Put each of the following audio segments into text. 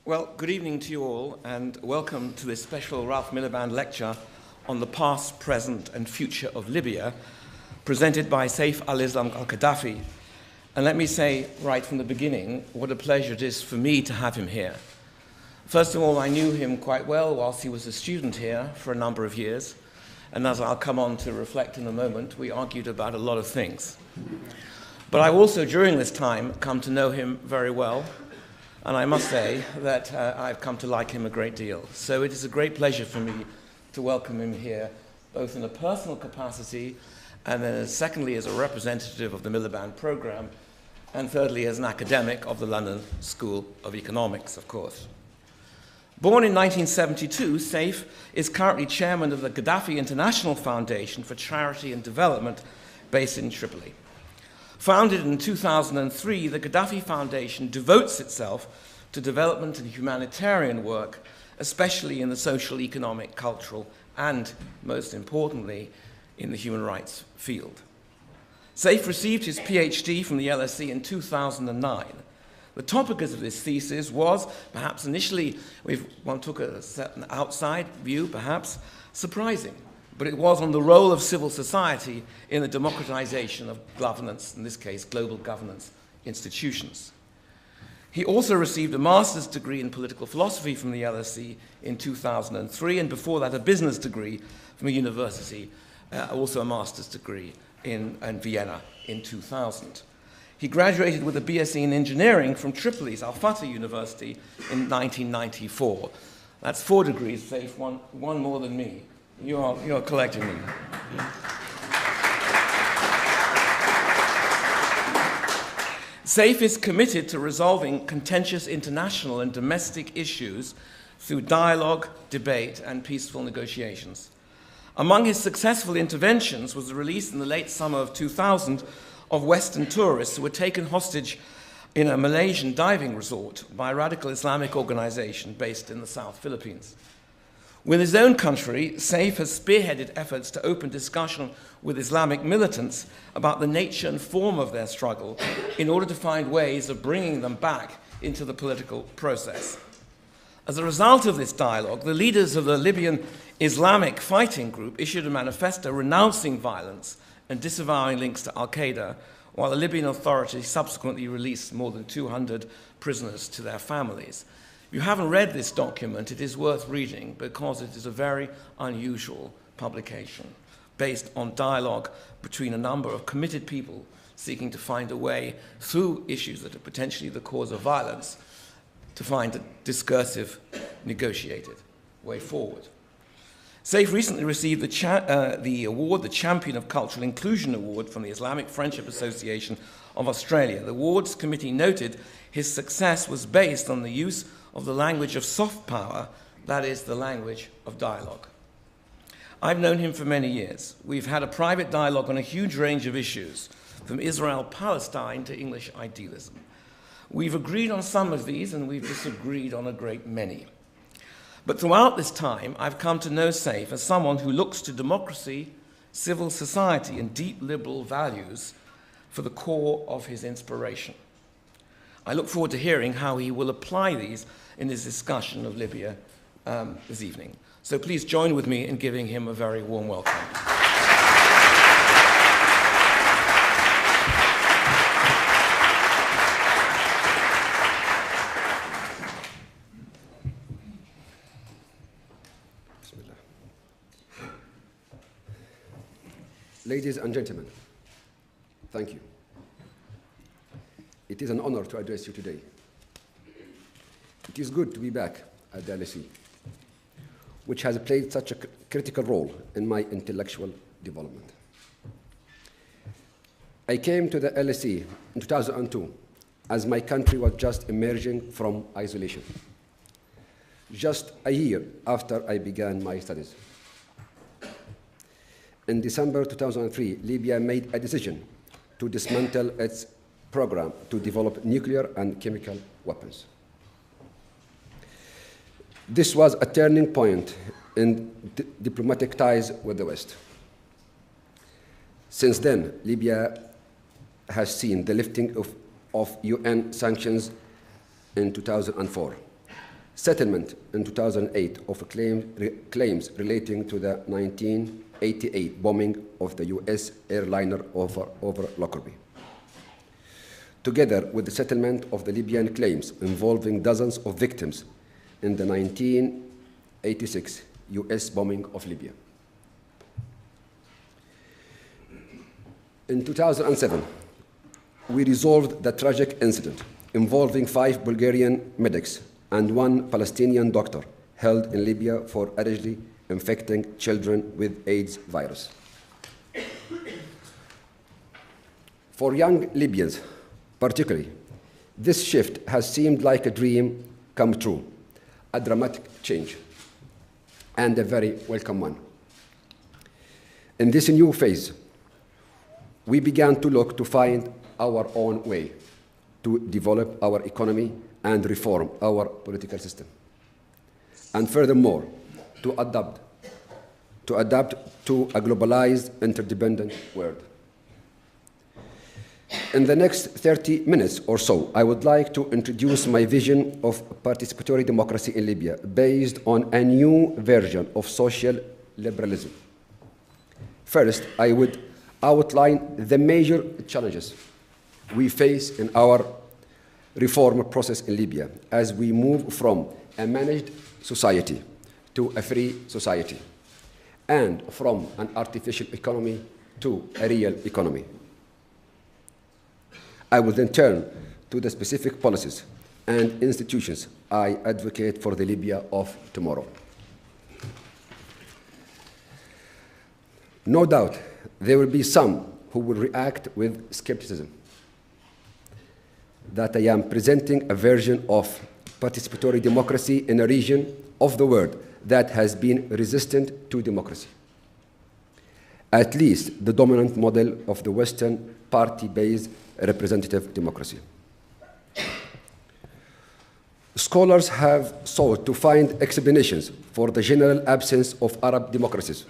Well, good evening to you all, and welcome to this special Ralph Miliband lecture on the past, present, and future of Libya, presented by Saif al-Islam al-Qaddafi. And let me say right from the beginning what a pleasure it is for me to have him here. First of all, I knew him quite well whilst he was a student here for a number of years, and as I'll come on to reflect in a moment, we argued about a lot of things. But I also, during this time, come to know him very well, and I must say that I've come to like him a great deal. So it is a great pleasure for me to welcome him here, both in a personal capacity, and then secondly as a representative of the Miliband program, and thirdly as an academic of the London School of Economics, of course. Born in 1972, Saif is currently chairman of the Qaddafi International Foundation for Charity and Development based in Tripoli. Founded in 2003, the Qaddafi Foundation devotes itself to development and humanitarian work, especially in the social, economic, cultural, and, most importantly, in the human rights field. Saif received his PhD from the LSE in 2009. The topic of this thesis was, perhaps initially, if one took a certain outside view, perhaps surprising, but it was on the role of civil society in the democratization of governance, in this case, global governance institutions. He also received a master's degree in political philosophy from the LSE in 2003, and before that, a business degree from a university, also a master's degree in Vienna in 2000. He graduated with a BSc in engineering from Tripoli's Al-Fatah University in 1994. That's 4 degrees, Saif, one more than me. You're collecting them. Saif is committed to resolving contentious international and domestic issues through dialogue, debate, and peaceful negotiations. Among his successful interventions was the release in the late summer of 2000 of Western tourists who were taken hostage in a Malaysian diving resort by a radical Islamic organization based in the South Philippines. With his own country, Saif has spearheaded efforts to open discussion with Islamic militants about the nature and form of their struggle in order to find ways of bringing them back into the political process. As a result of this dialogue, the leaders of the Libyan Islamic Fighting Group issued a manifesto renouncing violence and disavowing links to al-Qaeda, while the Libyan authorities subsequently released more than 200 prisoners to their families. If you haven't read this document, it is worth reading because it is a very unusual publication based on dialogue between a number of committed people seeking to find a way through issues that are potentially the cause of violence to find a discursive, negotiated way forward. Saif recently received the award, the Champion of Cultural Inclusion Award from the Islamic Friendship Association of Australia. The awards committee noted his success was based on the use of the language of soft power, that is, the language of dialogue. I've known him for many years. We've had a private dialogue on a huge range of issues, from Israel-Palestine to English idealism. We've agreed on some of these, and we've disagreed on a great many. But throughout this time, I've come to know Saif as someone who looks to democracy, civil society, and deep liberal values for the core of his inspiration. I look forward to hearing how he will apply these in his discussion of Libya this evening. So please join with me in giving him a very warm welcome. Ladies and gentlemen, thank you. It is an honor to address you today. It is good to be back at the LSE, which has played such a critical role in my intellectual development. I came to the LSE in 2002 as my country was just emerging from isolation, just a year after I began my studies. In December 2003, Libya made a decision to dismantle its program to develop nuclear and chemical weapons. This was a turning point in diplomatic ties with the West. Since then, Libya has seen the lifting of UN sanctions in 2004, settlement in 2008 of claims relating to the 1988 bombing of the US airliner over Lockerbie, together with the settlement of the Libyan claims involving dozens of victims in the 1986 US bombing of Libya. In 2007, we resolved the tragic incident involving 5 Bulgarian medics and 1 Palestinian doctor held in Libya for allegedly infecting children with AIDS virus. For young Libyans, particularly, this shift has seemed like a dream come true, a dramatic change, and a very welcome one. In this new phase, we began to look to find our own way to develop our economy and reform our political system. And furthermore, to adapt to a globalized, interdependent world. In the next 30 minutes or so, I would like to introduce my vision of participatory democracy in Libya based on a new version of social liberalism. First, I would outline the major challenges we face in our reform process in Libya as we move from a managed society to a free society, and from an artificial economy to a real economy. I will then turn to the specific policies and institutions I advocate for the Libya of tomorrow. No doubt, there will be some who will react with skepticism that I am presenting a version of participatory democracy in a region of the world that has been resistant to democracy, at least the dominant model of the Western party-based representative democracy. Scholars have sought to find explanations for the general absence of Arab democracies,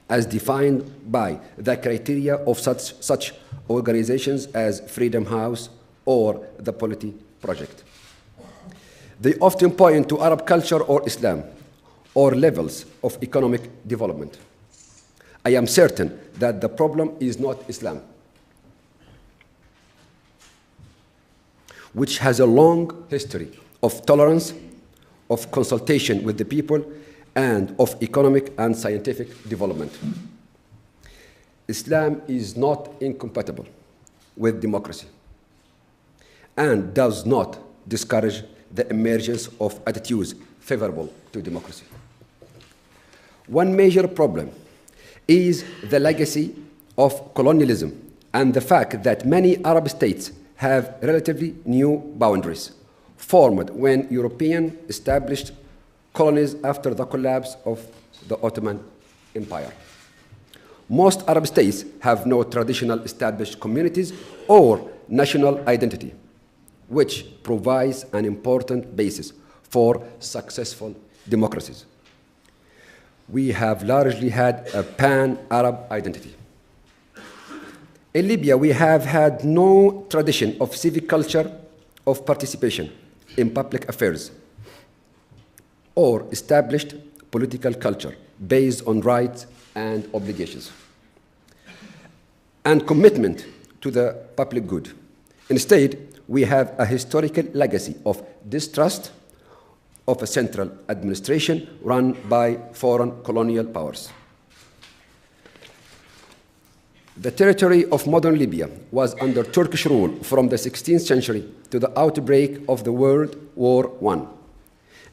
as defined by the criteria of such organizations as Freedom House or the Polity Project. They often point to Arab culture or Islam, or levels of economic development. I am certain that the problem is not Islam, which has a long history of tolerance, of consultation with the people, and of economic and scientific development. Islam is not incompatible with democracy and does not discourage the emergence of attitudes favorable to democracy. One major problem is the legacy of colonialism and the fact that many Arab states have relatively new boundaries formed when Europeans established colonies after the collapse of the Ottoman Empire. Most Arab states have no traditional established communities or national identity, which provides an important basis for successful democracies. We have largely had a pan-Arab identity. In Libya, we have had no tradition of civic culture of participation in public affairs or established political culture based on rights and obligations and commitment to the public good. Instead, we have a historical legacy of distrust of a central administration run by foreign colonial powers. The territory of modern Libya was under Turkish rule from the 16th century to the outbreak of the World War I.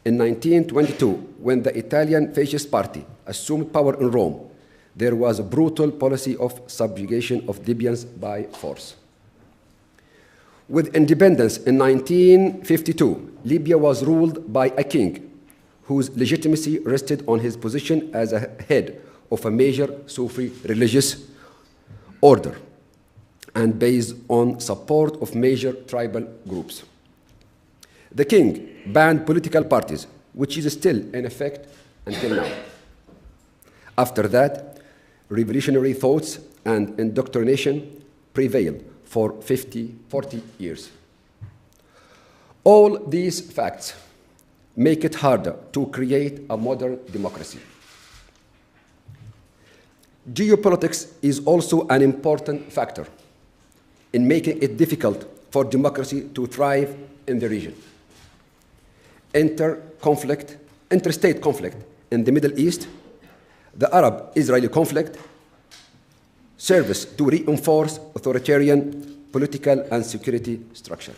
In 1922, when the Italian Fascist Party assumed power in Rome, there was a brutal policy of subjugation of Libyans by force. With independence in 1952, Libya was ruled by a king whose legitimacy rested on his position as a head of a major Sufi religious order and based on support of major tribal groups. The king banned political parties, which is still in effect until now. After that, revolutionary thoughts and indoctrination prevailed for 40 years. All these facts make it harder to create a modern democracy. Geopolitics is also an important factor in making it difficult for democracy to thrive in the region. Interstate conflict in the Middle East, the Arab-Israeli conflict, serves to reinforce authoritarian political and security structure.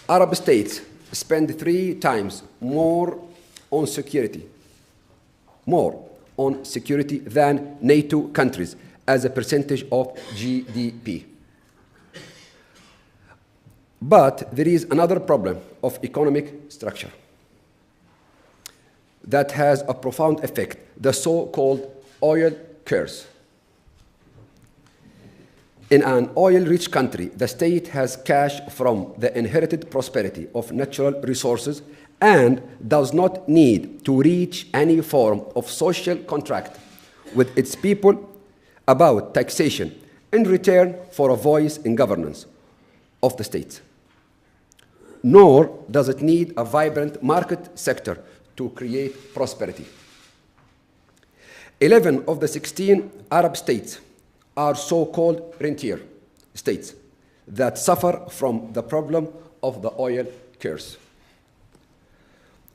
Arab states spend 3 times more on security than NATO countries as a percentage of GDP. But there is another problem of economic structure that has a profound effect, the so-called oil curse. In an oil-rich country, the state has cash from the inherited prosperity of natural resources and does not need to reach any form of social contract with its people about taxation in return for a voice in governance of the state. Nor does it need a vibrant market sector to create prosperity. 11 of the 16 Arab states are so-called rentier states that suffer from the problem of the oil curse.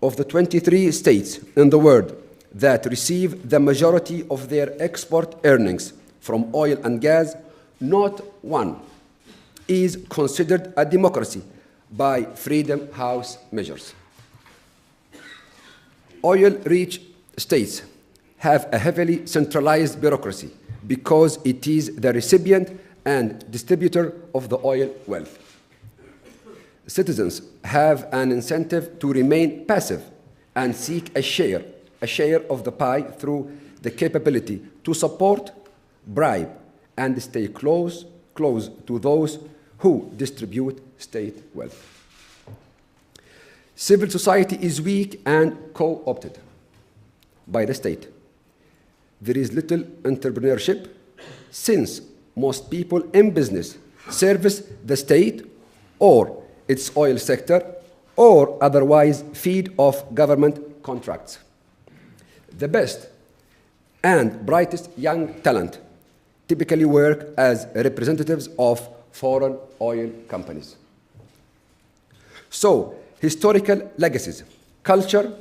Of the 23 states in the world that receive the majority of their export earnings from oil and gas, not one is considered a democracy by Freedom House measures. Oil-rich states have a heavily centralized bureaucracy because it is the recipient and distributor of the oil wealth. Citizens have an incentive to remain passive and seek a share of the pie through the capability to support, bribe, and stay close to those who distribute state wealth. Civil society is weak and co-opted by the state. There is little entrepreneurship since most people in business service the state or its oil sector or otherwise feed off government contracts. The best and brightest young talent typically work as representatives of foreign oil companies. So, historical legacies, culture,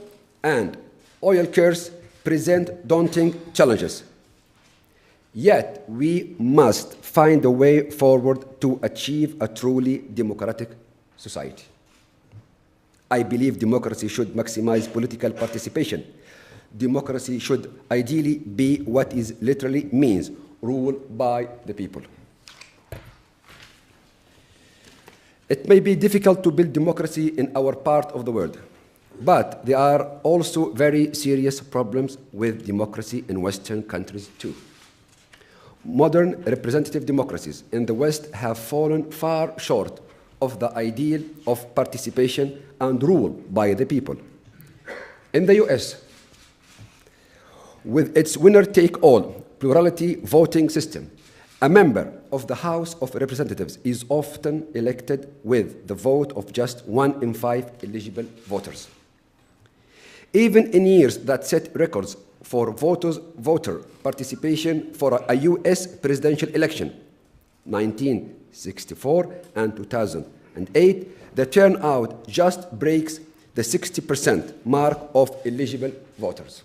and oil curse present daunting challenges. Yet, we must find a way forward to achieve a truly democratic society. I believe democracy should maximize political participation. Democracy should ideally be what it literally means, rule by the people. It may be difficult to build democracy in our part of the world, but there are also very serious problems with democracy in Western countries too. Modern representative democracies in the West have fallen far short of the ideal of participation and rule by the people. In the US, with its winner-take-all plurality voting system, a member of the House of Representatives is often elected with the vote of just 1 in 5 eligible voters. Even in years that set records for voter participation for a US presidential election, 1964 and 2008, the turnout just breaks the 60% mark of eligible voters.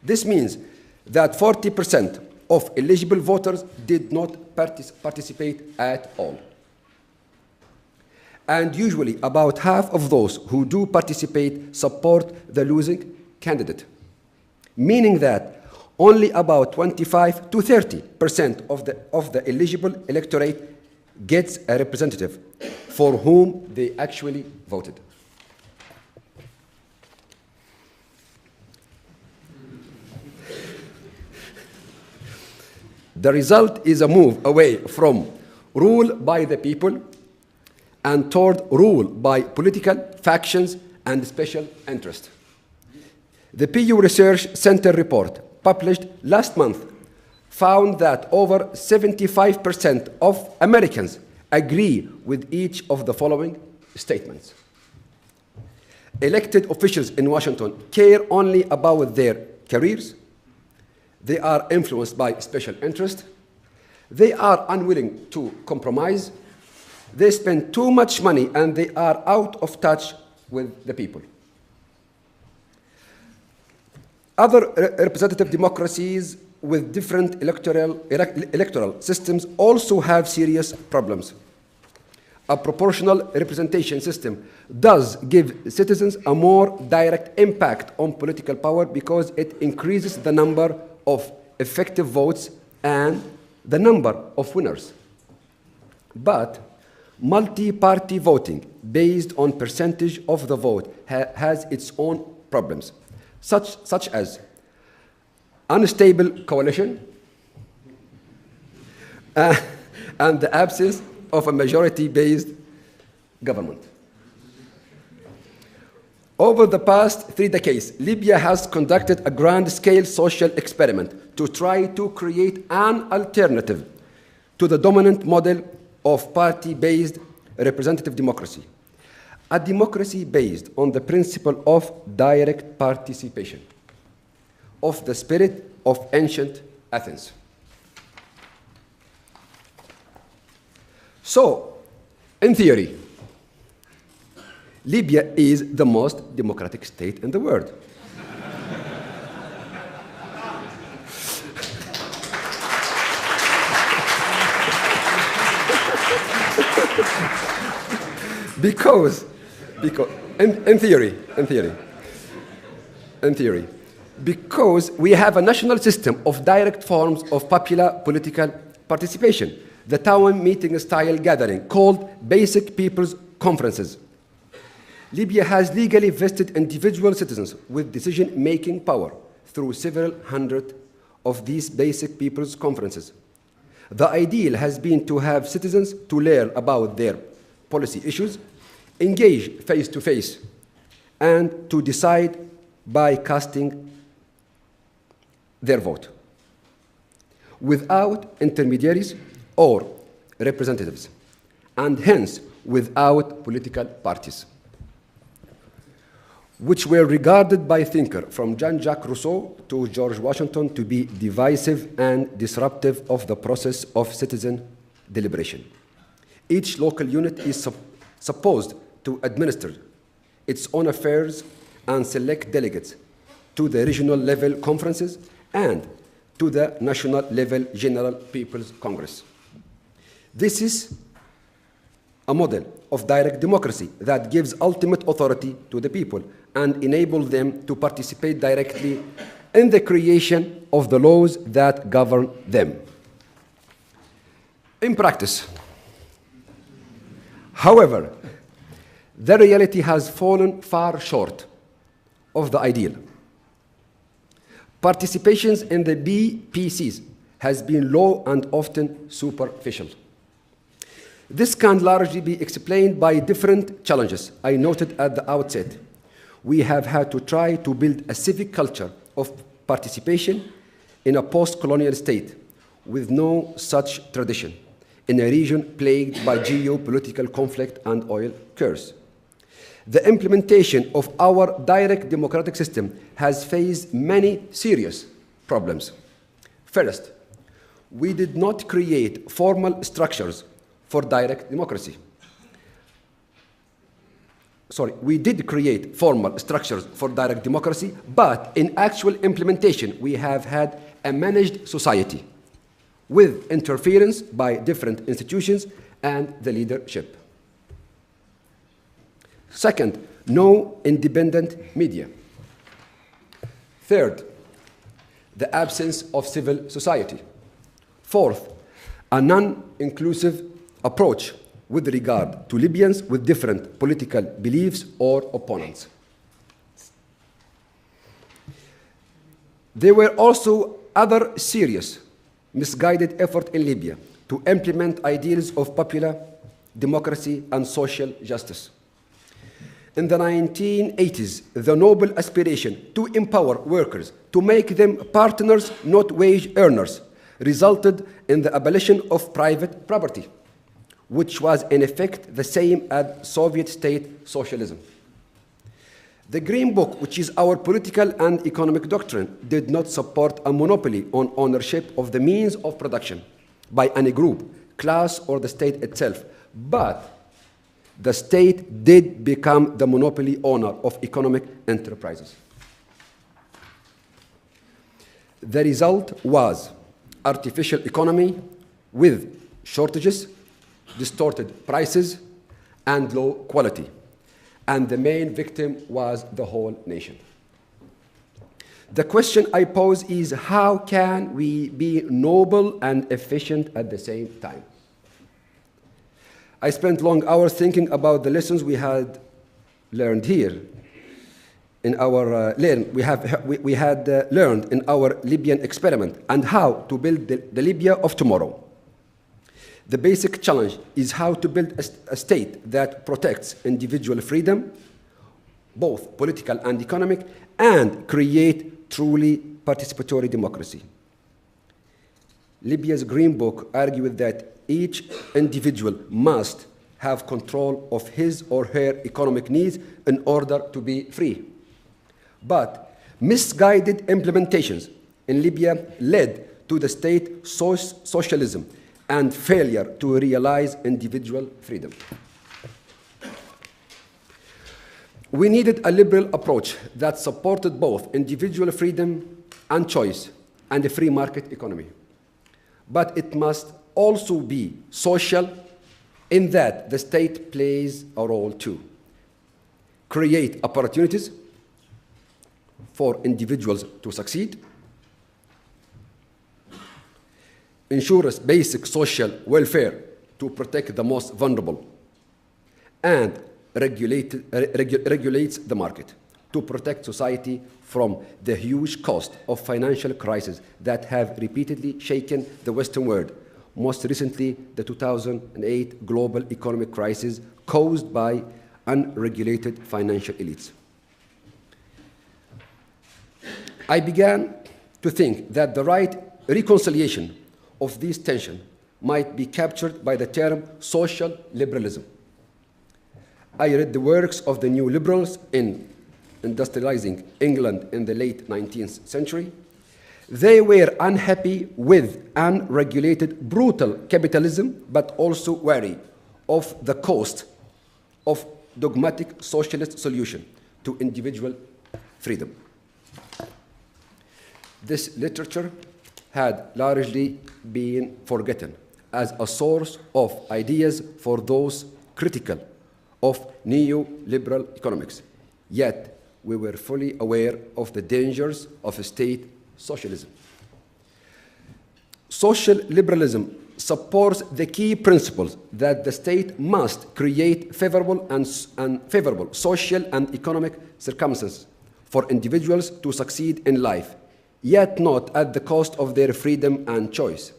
This means that 40% of eligible voters did not participate at all. And usually about half of those who do participate support the losing candidate, meaning that only about 25 to 30% of the eligible electorate gets a representative for whom they actually voted. The result is a move away from rule by the people and toward rule by political factions and special interests. The Pew Research Center report, published last month, found that over 75% of Americans agree with each of the following statements. elected officials in Washington care only about their careers. They are influenced by special interest. They are unwilling to compromise. They spend too much money and they are out of touch with the people. Other representative democracies with different electoral systems also have serious problems. A proportional representation system does give citizens a more direct impact on political power because it increases the number of effective votes and the number of winners. But multi-party voting based on percentage of the vote has its own problems, such as unstable coalition and the absence of a majority-based government. Over the past 3 decades, Libya has conducted a grand-scale social experiment to try to create an alternative to the dominant model of party-based representative democracy, a democracy based on the principle of direct participation, of the spirit of ancient Athens. So, in theory, Libya is the most democratic state in the world. because in theory, because we have a national system of direct forms of popular political participation, the town meeting style gathering called basic people's conferences. Libya has legally vested individual citizens with decision-making power through several hundred of these basic people's conferences. The ideal has been to have citizens to learn about their policy issues, engage face-to-face, and to decide by casting their vote, without intermediaries or representatives, and hence without political parties, which were regarded by thinkers from Jean-Jacques Rousseau to George Washington to be divisive and disruptive of the process of citizen deliberation. Each local unit is supposed to administer its own affairs and select delegates to the regional level conferences and to the national level General People's Congress. This is a model of direct democracy that gives ultimate authority to the people and enables them to participate directly in the creation of the laws that govern them. In practice, however, the reality has fallen far short of the ideal. Participations in the BPCs has been low and often superficial. This can largely be explained by different challenges I noted at the outset. We have had to try to build a civic culture of participation in a post-colonial state with no such tradition in a region plagued by geopolitical conflict and oil curse. The implementation of our direct democratic system has faced many serious problems. First, we did not create formal structures for direct democracy. We did create formal structures for direct democracy, but in actual implementation, we have had a managed society with interference by different institutions and the leadership. Second, no independent media. Third, the absence of civil society. Fourth, a non-inclusive approach with regard to Libyans with different political beliefs or opponents. There were also other serious, misguided efforts in Libya to implement ideals of popular democracy and social justice. In the 1980s, the noble aspiration to empower workers, to make them partners, not wage earners, resulted in the abolition of private property, which was in effect the same as Soviet state socialism. The Green Book, which is our political and economic doctrine, did not support a monopoly on ownership of the means of production by any group, class, or the state itself, but the state did become the monopoly owner of economic enterprises. The result was artificial economy with shortages, distorted prices, and low quality. And the main victim was the whole nation. The question I pose is, how can we be noble and efficient at the same time? I spent long hours thinking about the lessons we had learned here in our we had learned in our Libyan experiment, and how to build the Libya of tomorrow. The basic challenge is how to build a state that protects individual freedom, both political and economic, and create truly participatory democracy. Libya's Green Book argued that each individual must have control of his or her economic needs in order to be free. But misguided implementations in Libya led to the state socialism and failure to realize individual freedom. We needed a liberal approach that supported both individual freedom and choice and a free market economy. But it must also be social, in that the state plays a role too. Create opportunities for individuals to succeed, ensures basic social welfare to protect the most vulnerable, and regulates the market to protect society from the huge cost of financial crises that have repeatedly shaken the Western world, most recently the 2008 global economic crisis caused by unregulated financial elites. I began to think that the right reconciliation of these tensions might be captured by the term social liberalism. I read the works of the new liberals in industrializing England in the late 19th century. They were unhappy with unregulated, brutal capitalism, but also wary of the cost of dogmatic socialist solution to individual freedom. This literature had largely been forgotten as a source of ideas for those critical of neoliberal economics. Yet, we were fully aware of the dangers of state socialism. Social liberalism supports the key principles that the state must create favorable social and economic circumstances for individuals to succeed in life, yet not at the cost of their freedom and choice.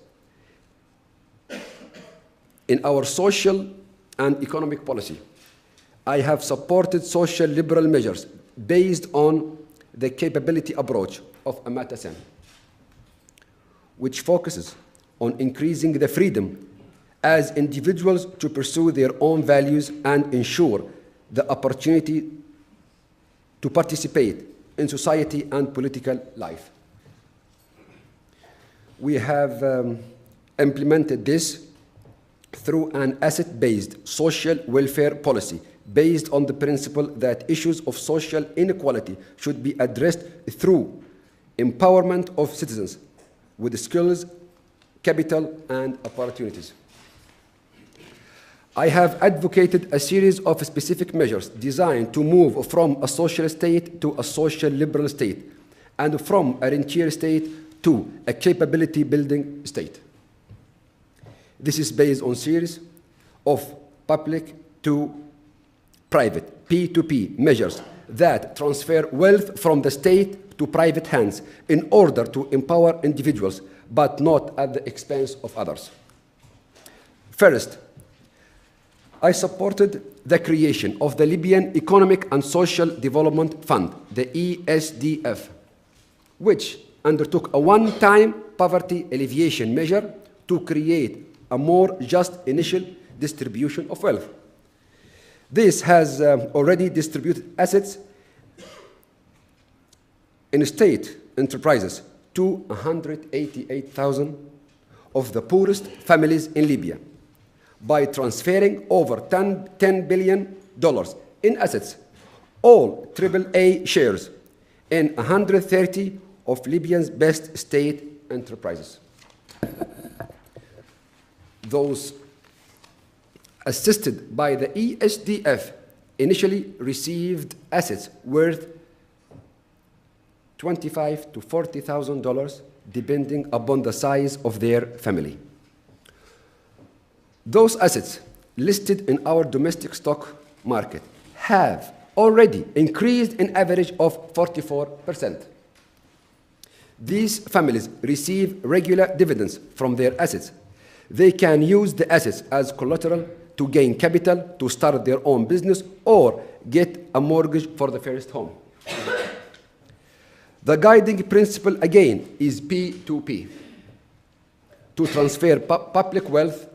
In our social and economic policy, I have supported social liberal measures based on the capability approach of Amartya Sen, which focuses on increasing the freedom as individuals to pursue their own values and ensure the opportunity to participate in society and political life. We have implemented this through an asset-based social welfare policy based on the principle that issues of social inequality should be addressed through empowerment of citizens with skills, capital, and opportunities. I have advocated a series of specific measures designed to move from a social state to a social liberal state, and from a rentier state to a capability building state. This is based on a series of public to private, P2P measures that transfer wealth from the state to private hands in order to empower individuals, but not at the expense of others. First, I supported the creation of the Libyan Economic and Social Development Fund, the ESDF, which undertook a one-time poverty alleviation measure to create a more just initial distribution of wealth. This has already distributed assets in state enterprises to 188,000 of the poorest families in Libya by transferring over $10 billion in assets, all AAA shares, in 130 of Libya's best state enterprises. Those assisted by the ESDF initially received assets worth $25,000 to $40,000, depending upon the size of their family. Those assets listed in our domestic stock market have already increased in average of 44%. These families receive regular dividends from their assets. They can use the assets as collateral to gain capital, to start their own business, or get a mortgage for the first home. The guiding principle, again, is P2P, to transfer public wealth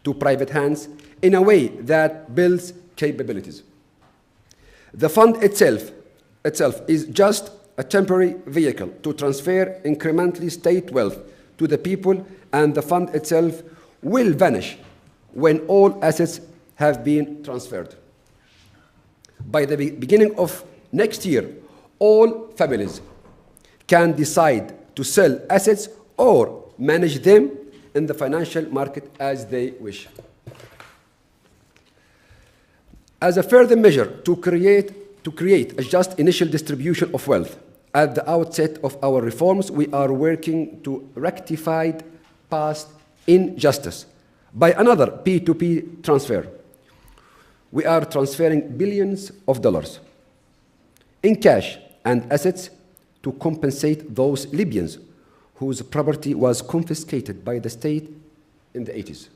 to private hands in a way that builds capabilities. The fund itself is just a temporary vehicle to transfer incrementally state wealth to the people, and the fund itself will vanish when all assets have been transferred. By the beginning of next year, all families can decide to sell assets or manage them in the financial market as they wish. As a further measure to create a just initial distribution of wealth, at the outset of our reforms, we are working to rectify past injustice by another P2P transfer. We are transferring billions of dollars in cash and assets to compensate those Libyans whose property was confiscated by the state in the 80s.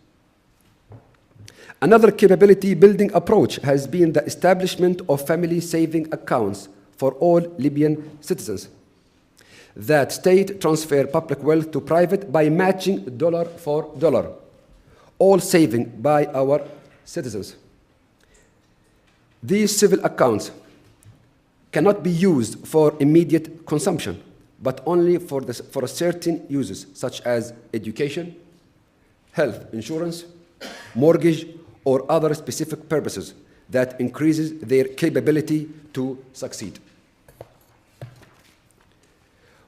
Another capability building approach has been the establishment of family saving accounts for all Libyan citizens. That state transfer public wealth to private by matching dollar for dollar, all saving by our citizens. These civil accounts cannot be used for immediate consumption, but only for certain uses, such as education, health insurance, mortgage, or other specific purposes that increases their capability to succeed.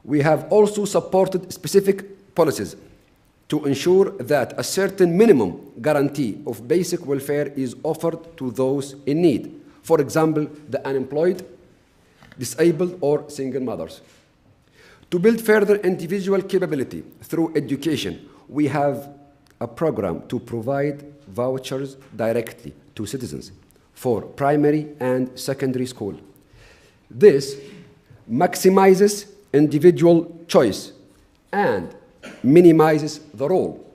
We have also supported specific policies to ensure that a certain minimum guarantee of basic welfare is offered to those in need. For example, the unemployed, disabled, or single mothers. To build further individual capability through education, we have a program to provide vouchers directly to citizens for primary and secondary school. This maximizes individual choice and minimizes the role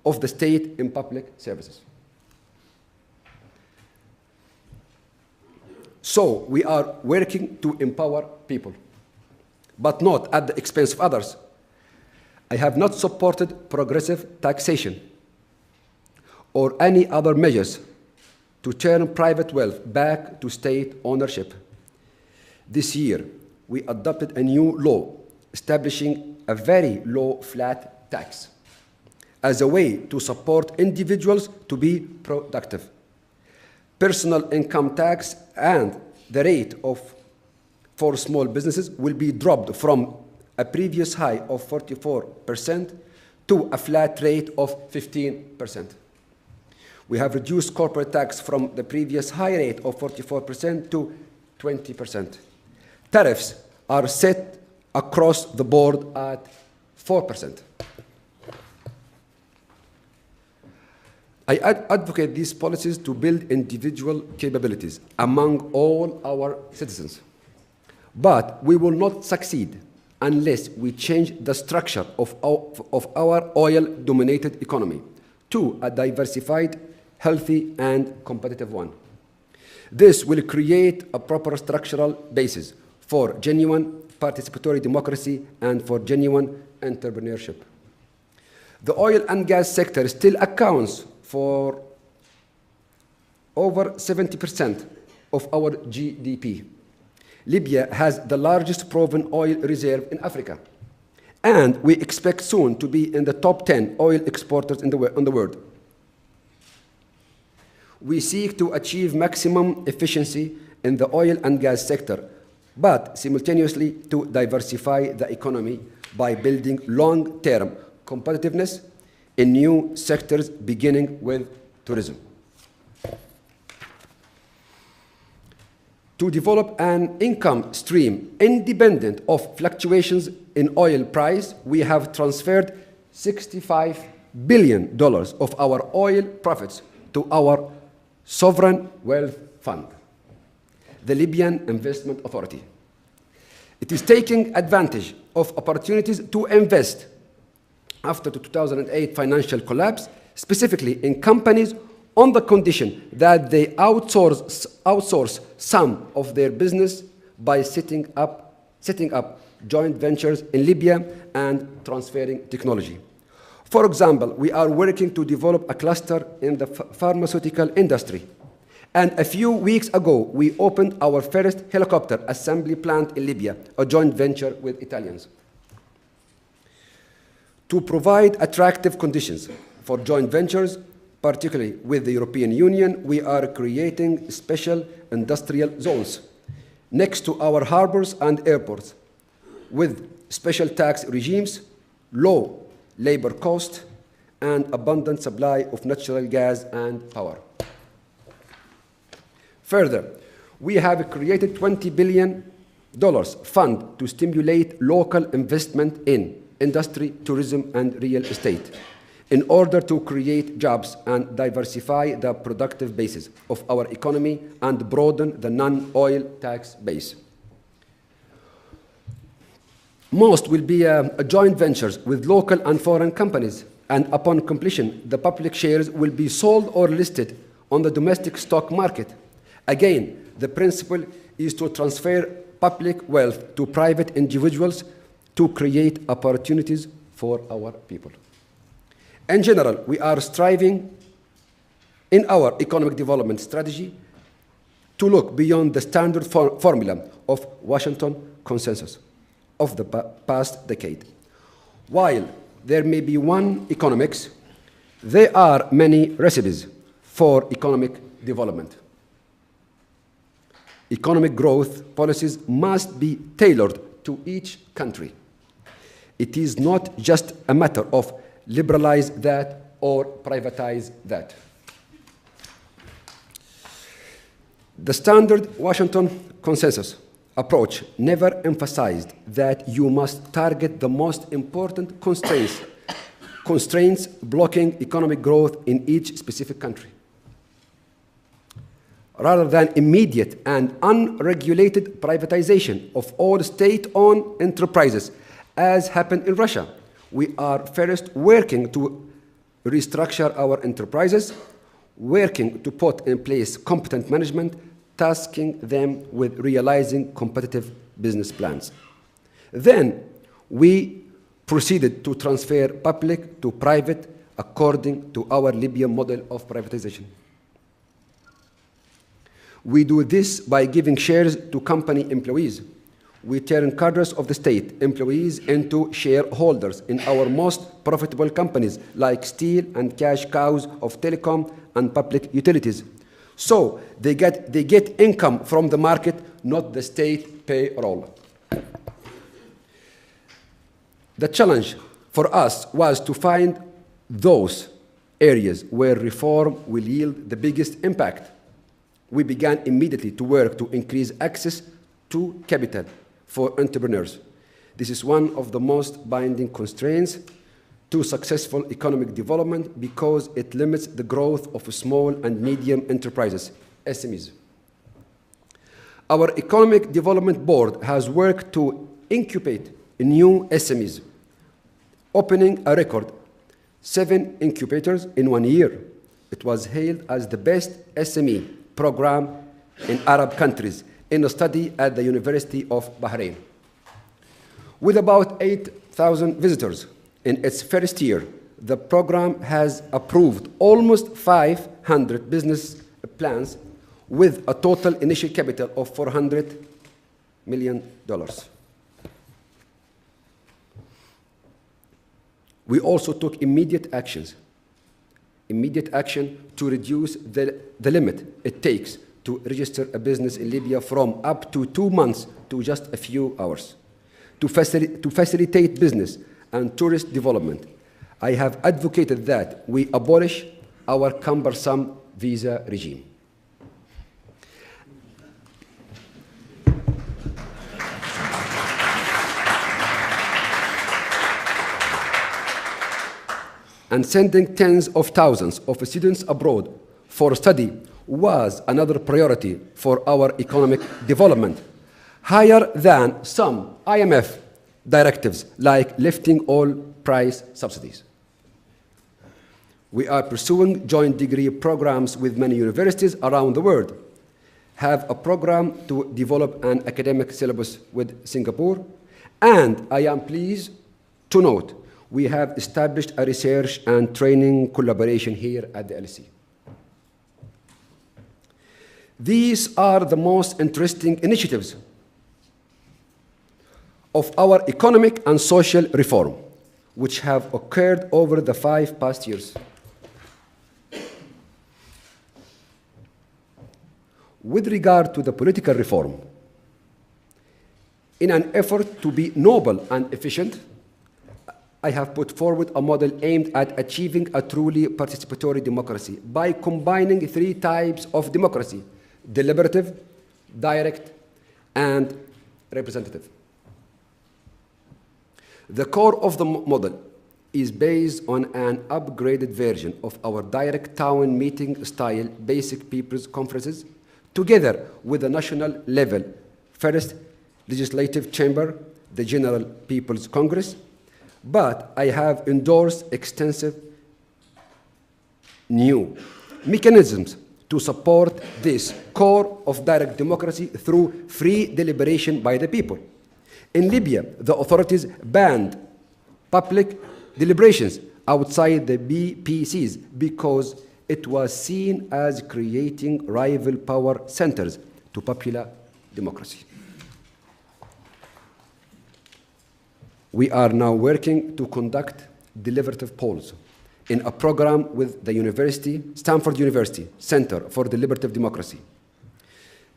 of the state in public services. So we are working to empower people, but not at the expense of others. I have not supported progressive taxation or any other measures to turn private wealth back to state ownership. This year, we adopted a new law establishing a very low flat tax as a way to support individuals to be productive. Personal income tax and the rate for small businesses will be dropped from a previous high of 44% to a flat rate of 15%. We have reduced corporate tax from the previous high rate of 44% to 20%. Tariffs are set across the board at 4%. I advocate these policies to build individual capabilities among all our citizens. But we will not succeed unless we change the structure of our oil-dominated economy to a diversified, healthy, and competitive one. This will create a proper structural basis for genuine participatory democracy and for genuine entrepreneurship. The oil and gas sector still accounts for over 70% of our GDP. Libya has the largest proven oil reserve in Africa, and we expect soon to be in the top 10 oil exporters in the world. We seek to achieve maximum efficiency in the oil and gas sector, but simultaneously to diversify the economy by building long-term competitiveness in new sectors, beginning with tourism. To develop an income stream independent of fluctuations in oil price, we have transferred $65 billion of our oil profits to our sovereign wealth fund, the Libyan Investment Authority. It is taking advantage of opportunities to invest after the 2008 financial collapse, specifically in companies on the condition that they outsource some of their business by setting up joint ventures in Libya and transferring technology. For example, we are working to develop a cluster in the pharmaceutical industry. And a few weeks ago, we opened our first helicopter assembly plant in Libya, a joint venture with Italians. To provide attractive conditions for joint ventures, particularly with the European Union, we are creating special industrial zones next to our harbors and airports with special tax regimes, low labor cost, and abundant supply of natural gas and power. Further, we have created $20 billion fund to stimulate local investment in industry, tourism, and real estate in order to create jobs and diversify the productive basis of our economy and broaden the non-oil tax base. Most will be joint ventures with local and foreign companies, and upon completion, the public shares will be sold or listed on the domestic stock market. Again, the principle is to transfer public wealth to private individuals to create opportunities for our people. In general, we are striving in our economic development strategy to look beyond the standard formula of Washington consensus of the past decade. While there may be one economics, there are many recipes for economic development. Economic growth policies must be tailored to each country. It is not just a matter of liberalize that or privatize that. The standard Washington consensus approach never emphasized that you must target the most important constraints blocking economic growth in each specific country, rather than immediate and unregulated privatization of all state-owned enterprises, as happened in Russia. We are first working to restructure our enterprises, working to put in place competent management, tasking them with realizing competitive business plans. Then we proceeded to transfer public to private according to our Libyan model of privatization. We do this by giving shares to company employees. We turn cadres of the state employees into shareholders in our most profitable companies like steel and cash cows of telecom and public utilities. So they get income from the market, not the state payroll. The challenge for us was to find those areas where reform will yield the biggest impact. We began immediately to work to increase access to capital for entrepreneurs. This is one of the most binding constraints to successful economic development because it limits the growth of small and medium enterprises, SMEs. Our Economic Development Board has worked to incubate new SMEs, opening a record 7 incubators in 1 year. It was hailed as the best SME program in Arab countries in a study at the University of Bahrain. With about 8,000 visitors in its first year, the program has approved almost 500 business plans with a total initial capital of $400 million. We also took immediate action to reduce the limit it takes to register a business in Libya from up to 2 months to just a few hours. To facilitate business and tourist development, I have advocated that we abolish our cumbersome visa regime. And sending tens of thousands of students abroad for study was another priority for our economic development, higher than some IMF directives like lifting all price subsidies. We are pursuing joint degree programs with many universities around the world, have a program to develop an academic syllabus with Singapore, and I am pleased to note we have established a research and training collaboration here at the LSE. These are the most interesting initiatives of our economic and social reform, which have occurred over the 5 past years. With regard to the political reform, in an effort to be noble and efficient, I have put forward a model aimed at achieving a truly participatory democracy by combining 3 types of democracy: deliberative, direct, and representative. The core of the model is based on an upgraded version of our direct town meeting style basic people's conferences, together with the national level first legislative chamber, the General People's Congress. But I have endorsed extensive new mechanisms to support this core of direct democracy through free deliberation by the people. In Libya, the authorities banned public deliberations outside the BPCs because it was seen as creating rival power centers to popular democracy. We are now working to conduct deliberative polls in a program with the Stanford University Center for Deliberative Democracy.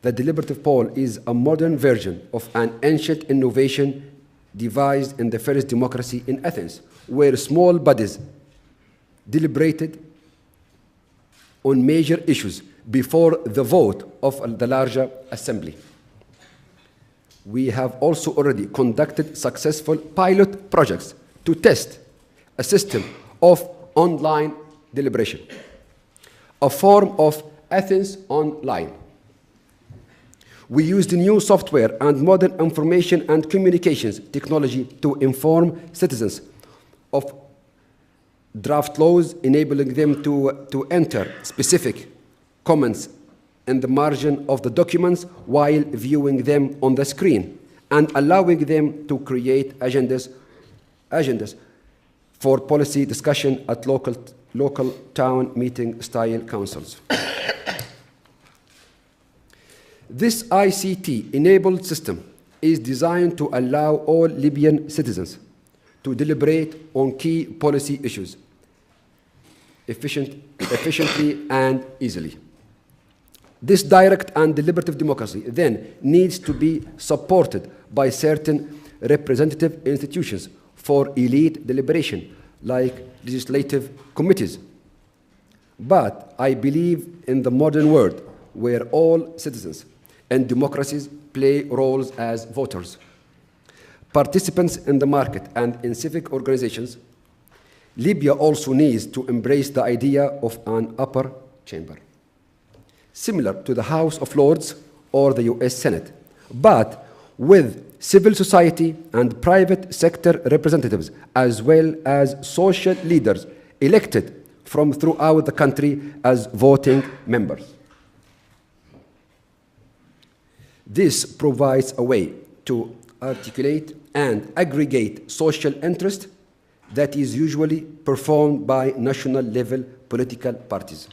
The deliberative poll is a modern version of an ancient innovation devised in the first democracy in Athens, where small bodies deliberated on major issues before the vote of the larger assembly. We have also already conducted successful pilot projects to test a system of online deliberation, a form of Athens Online. We used new software and modern information and communications technology to inform citizens of draft laws, enabling them to enter specific comments in the margin of the documents while viewing them on the screen, and allowing them to create agendas for policy discussion at local town meeting style councils. This ICT-enabled system is designed to allow all Libyan citizens to deliberate on key policy issues efficiently and easily. This direct and deliberative democracy then needs to be supported by certain representative institutions for elite deliberation, like legislative committees. But I believe in the modern world where all citizens and democracies play roles as voters, participants in the market, and in civic organizations. Libya also needs to embrace the idea of an upper chamber, similar to the House of Lords or the US Senate, but with civil society and private sector representatives, as well as social leaders elected from throughout the country as voting members. This provides a way to articulate and aggregate social interest that is usually performed by national-level political parties.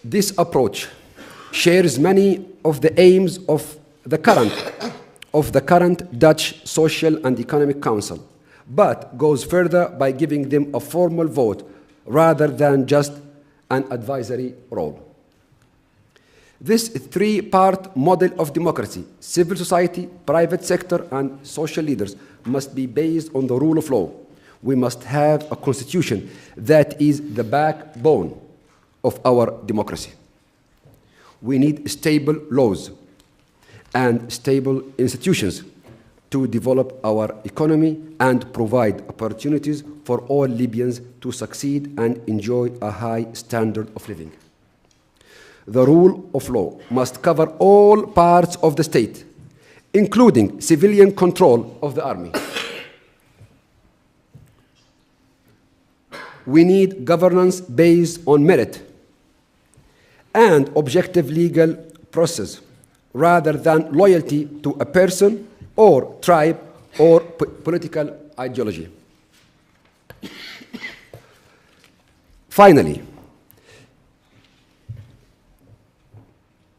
This approach shares many of the aims of the current Dutch Social and Economic Council, but goes further by giving them a formal vote rather than just an advisory role. This three-part model of democracy, civil society, private sector, and social leaders, must be based on the rule of law. We must have a constitution that is the backbone of our democracy. We need stable laws and stable institutions to develop our economy and provide opportunities for all Libyans to succeed and enjoy a high standard of living. The rule of law must cover all parts of the state, including civilian control of the army. We need governance based on merit and objective legal process, rather than loyalty to a person or tribe or political ideology. Finally,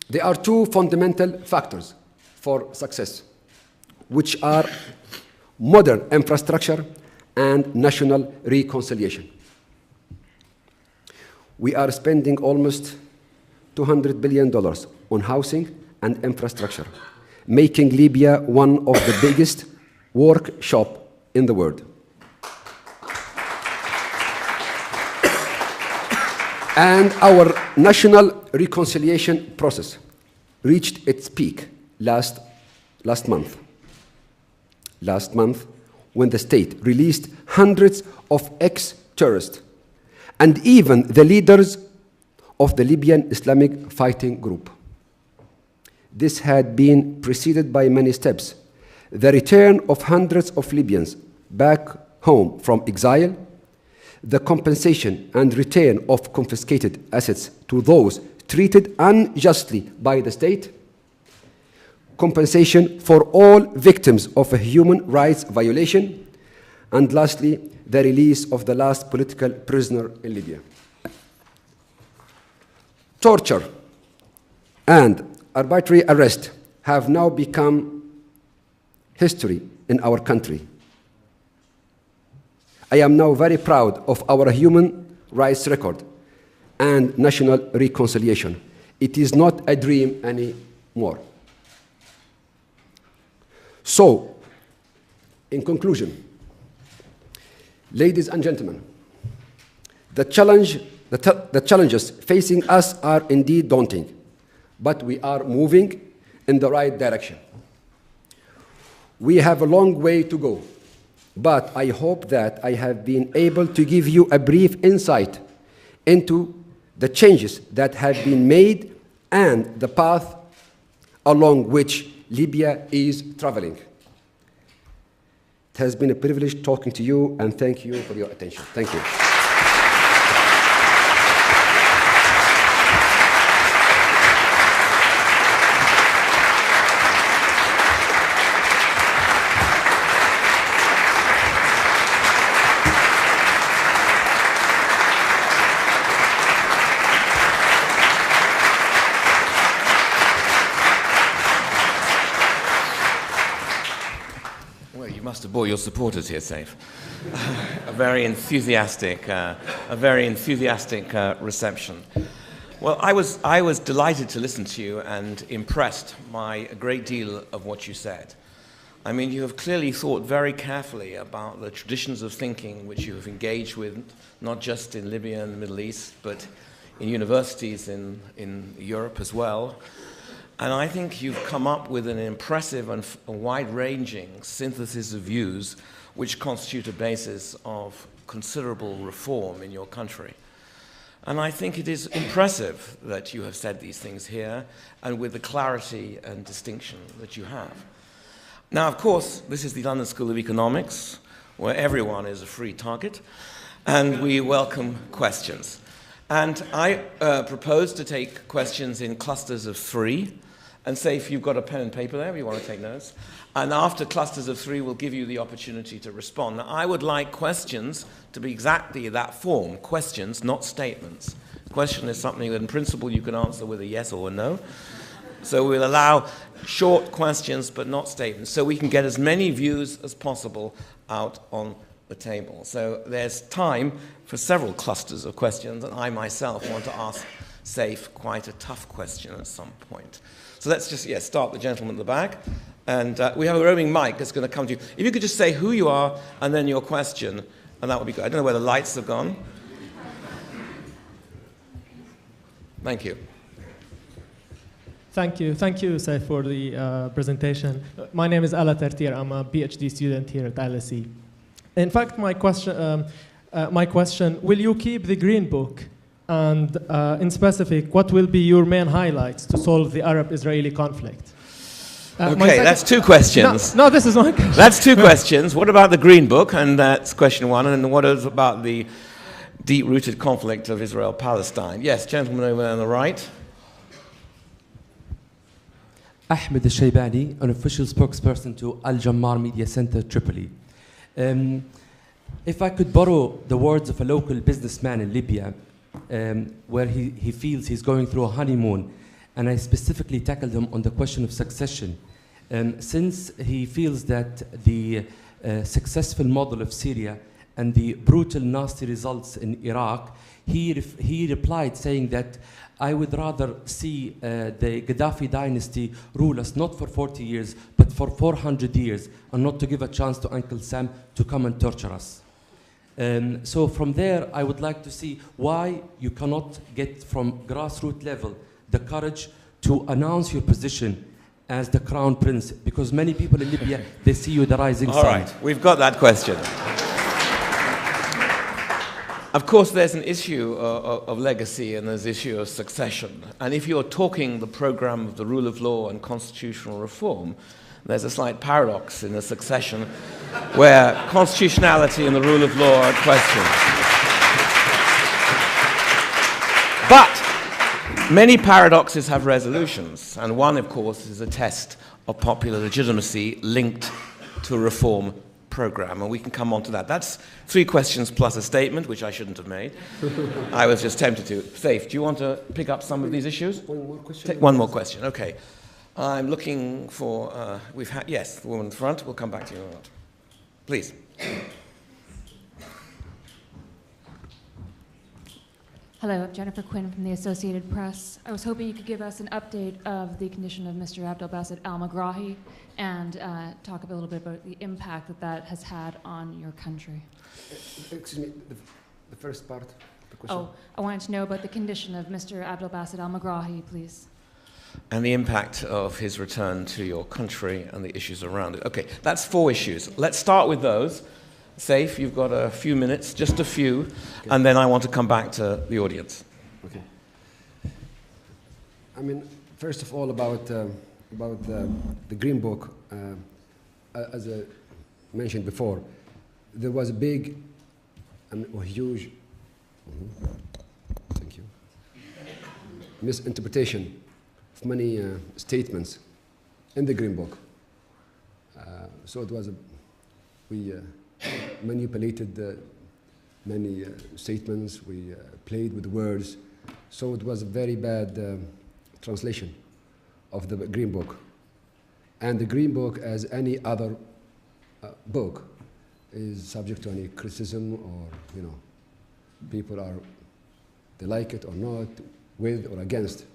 there are two fundamental factors for success, which are modern infrastructure and national reconciliation. We are spending almost $200 billion on housing and infrastructure, making Libya one of the biggest workshops in the world. And our national reconciliation process reached its peak last month. Last month, when the state released hundreds of ex-terrorists and even the leaders of the Libyan Islamic Fighting Group. This had been preceded by many steps. The return of hundreds of Libyans back home from exile, the compensation and return of confiscated assets to those treated unjustly by the state, compensation for all victims of a human rights violation, and lastly, the release of the last political prisoner in Libya. Torture and arbitrary arrest have now become history in our country. I am now very proud of our human rights record and national reconciliation. It is not a dream anymore. So, in conclusion, ladies and gentlemen, the challenges facing us are indeed daunting, but we are moving in the right direction. We have a long way to go, but I hope that I have been able to give you a brief insight into the changes that have been made and the path along which Libya is traveling. It has been a privilege talking to you, and thank you for your attention. Thank you. Must have brought your supporters here safe. A very enthusiastic reception. Well, I was delighted to listen to you and impressed by a great deal of what you said. I mean, you have clearly thought very carefully about the traditions of thinking which you have engaged with, not just in Libya and the Middle East, but in universities in Europe as well. And I think you've come up with an impressive and wide-ranging synthesis of views which constitute a basis of considerable reform in your country. And I think it is impressive that you have said these things here and with the clarity and distinction that you have. Now, of course, this is the London School of Economics, where everyone is a free target, and we welcome questions. And I propose to take questions in clusters of 3, and say if you've got a pen and paper there, if you want to take notes. And after clusters of 3, we'll give you the opportunity to respond. Now, I would like questions to be exactly that form, questions, not statements. question is something that in principle you can answer with a yes or a no. So we'll allow short questions but not statements, so we can get as many views as possible out on the table. So there's time for several clusters of questions, and I myself want to ask Saif quite a tough question at some point. So let's just start the gentleman at the back. And we have a roaming mic that's going to come to you. If you could just say who you are and then your question, and that would be good. I don't know where the lights have gone. Thank you. Thank you, Saif, for the presentation. My name is Ala Tartir. I'm a PhD student here at LSE. In fact, my question, will you keep the Green Book? And in specific, what will be your main highlights to solve the Arab-Israeli conflict? Okay, that's two questions. No, this is my question. That's two questions. What about the Green Book? And that's question one. And what is about the deep-rooted conflict of Israel-Palestine? Yes, gentleman over there on the right. Ahmed al-Shaybani, an official spokesperson to Al-Jammar Media Center, Tripoli. If I could borrow the words of a local businessman in Libya, where he feels he's going through a honeymoon, and I specifically tackled him on the question of succession. Since he feels that the successful model of Syria and the brutal, nasty results in Iraq, he replied saying that I would rather see the Gaddafi dynasty rule us not for 40 years, but for 400 years, and not to give a chance to Uncle Sam to come and torture us. So from there, I would like to see why you cannot get from grassroots level the courage to announce your position as the crown prince, because many people in Libya, they see you the rising sun. All right, we've got that question. Of course, there's an issue of legacy and there's an issue of succession. And if you're talking the program of the rule of law and constitutional reform, there's a slight paradox in the succession where constitutionality and the rule of law are questioned. But many paradoxes have resolutions, and one, of course, is a test of popular legitimacy linked to a reform program, and we can come on to that. That's three questions plus a statement, which I shouldn't have made. I was just tempted to. Saif, do you want to pick up some of these issues? One more question. Take one more question, okay. I'm looking for, yes, the woman in front. We'll come back to you in a minute. Please. Hello, I'm Jennifer Quinn from the Associated Press. I was hoping you could give us an update of the condition of Mr. Abdel Basset al-Megrahi and talk a little bit about the impact that that has had on your country. Excuse me, the first part of the question. Oh, I wanted to know about the condition of Mr. Abdel Basset al-Megrahi, please. And the impact of his return to your country and the issues around it. Okay, that's 4 issues. Let's start with those. Saif, you've got a few minutes, just a few, okay. And then I want to come back to the audience. Okay. I mean, first of all, about the Green Book, as I mentioned before, there was a big, huge, thank you, misinterpretation of many statements in the Green Book. So it was we manipulated many statements, we played with words, so it was a very bad translation of the Green Book. And the Green Book, as any other book, is subject to any criticism, or people they like it or not, with or against.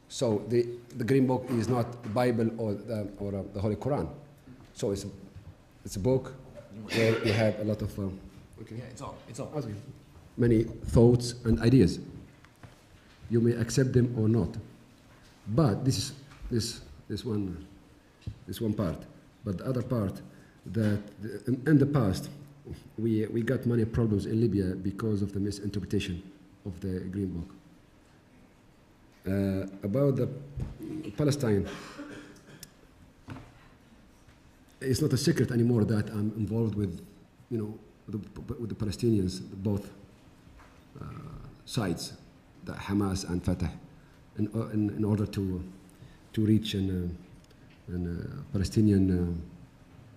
So the Green Book is not the Bible or the Holy Quran. So it's a book where you have a lot of okay. Yeah, it's on. Okay. Many thoughts and ideas. You may accept them or not. But this one part. But the other part, that in the past we got many problems in Libya because of the misinterpretation of the Green Book. About the Palestine, it's not a secret anymore that I'm involved with, with the Palestinians, both sides, the Hamas and Fatah, in order to reach an Palestinian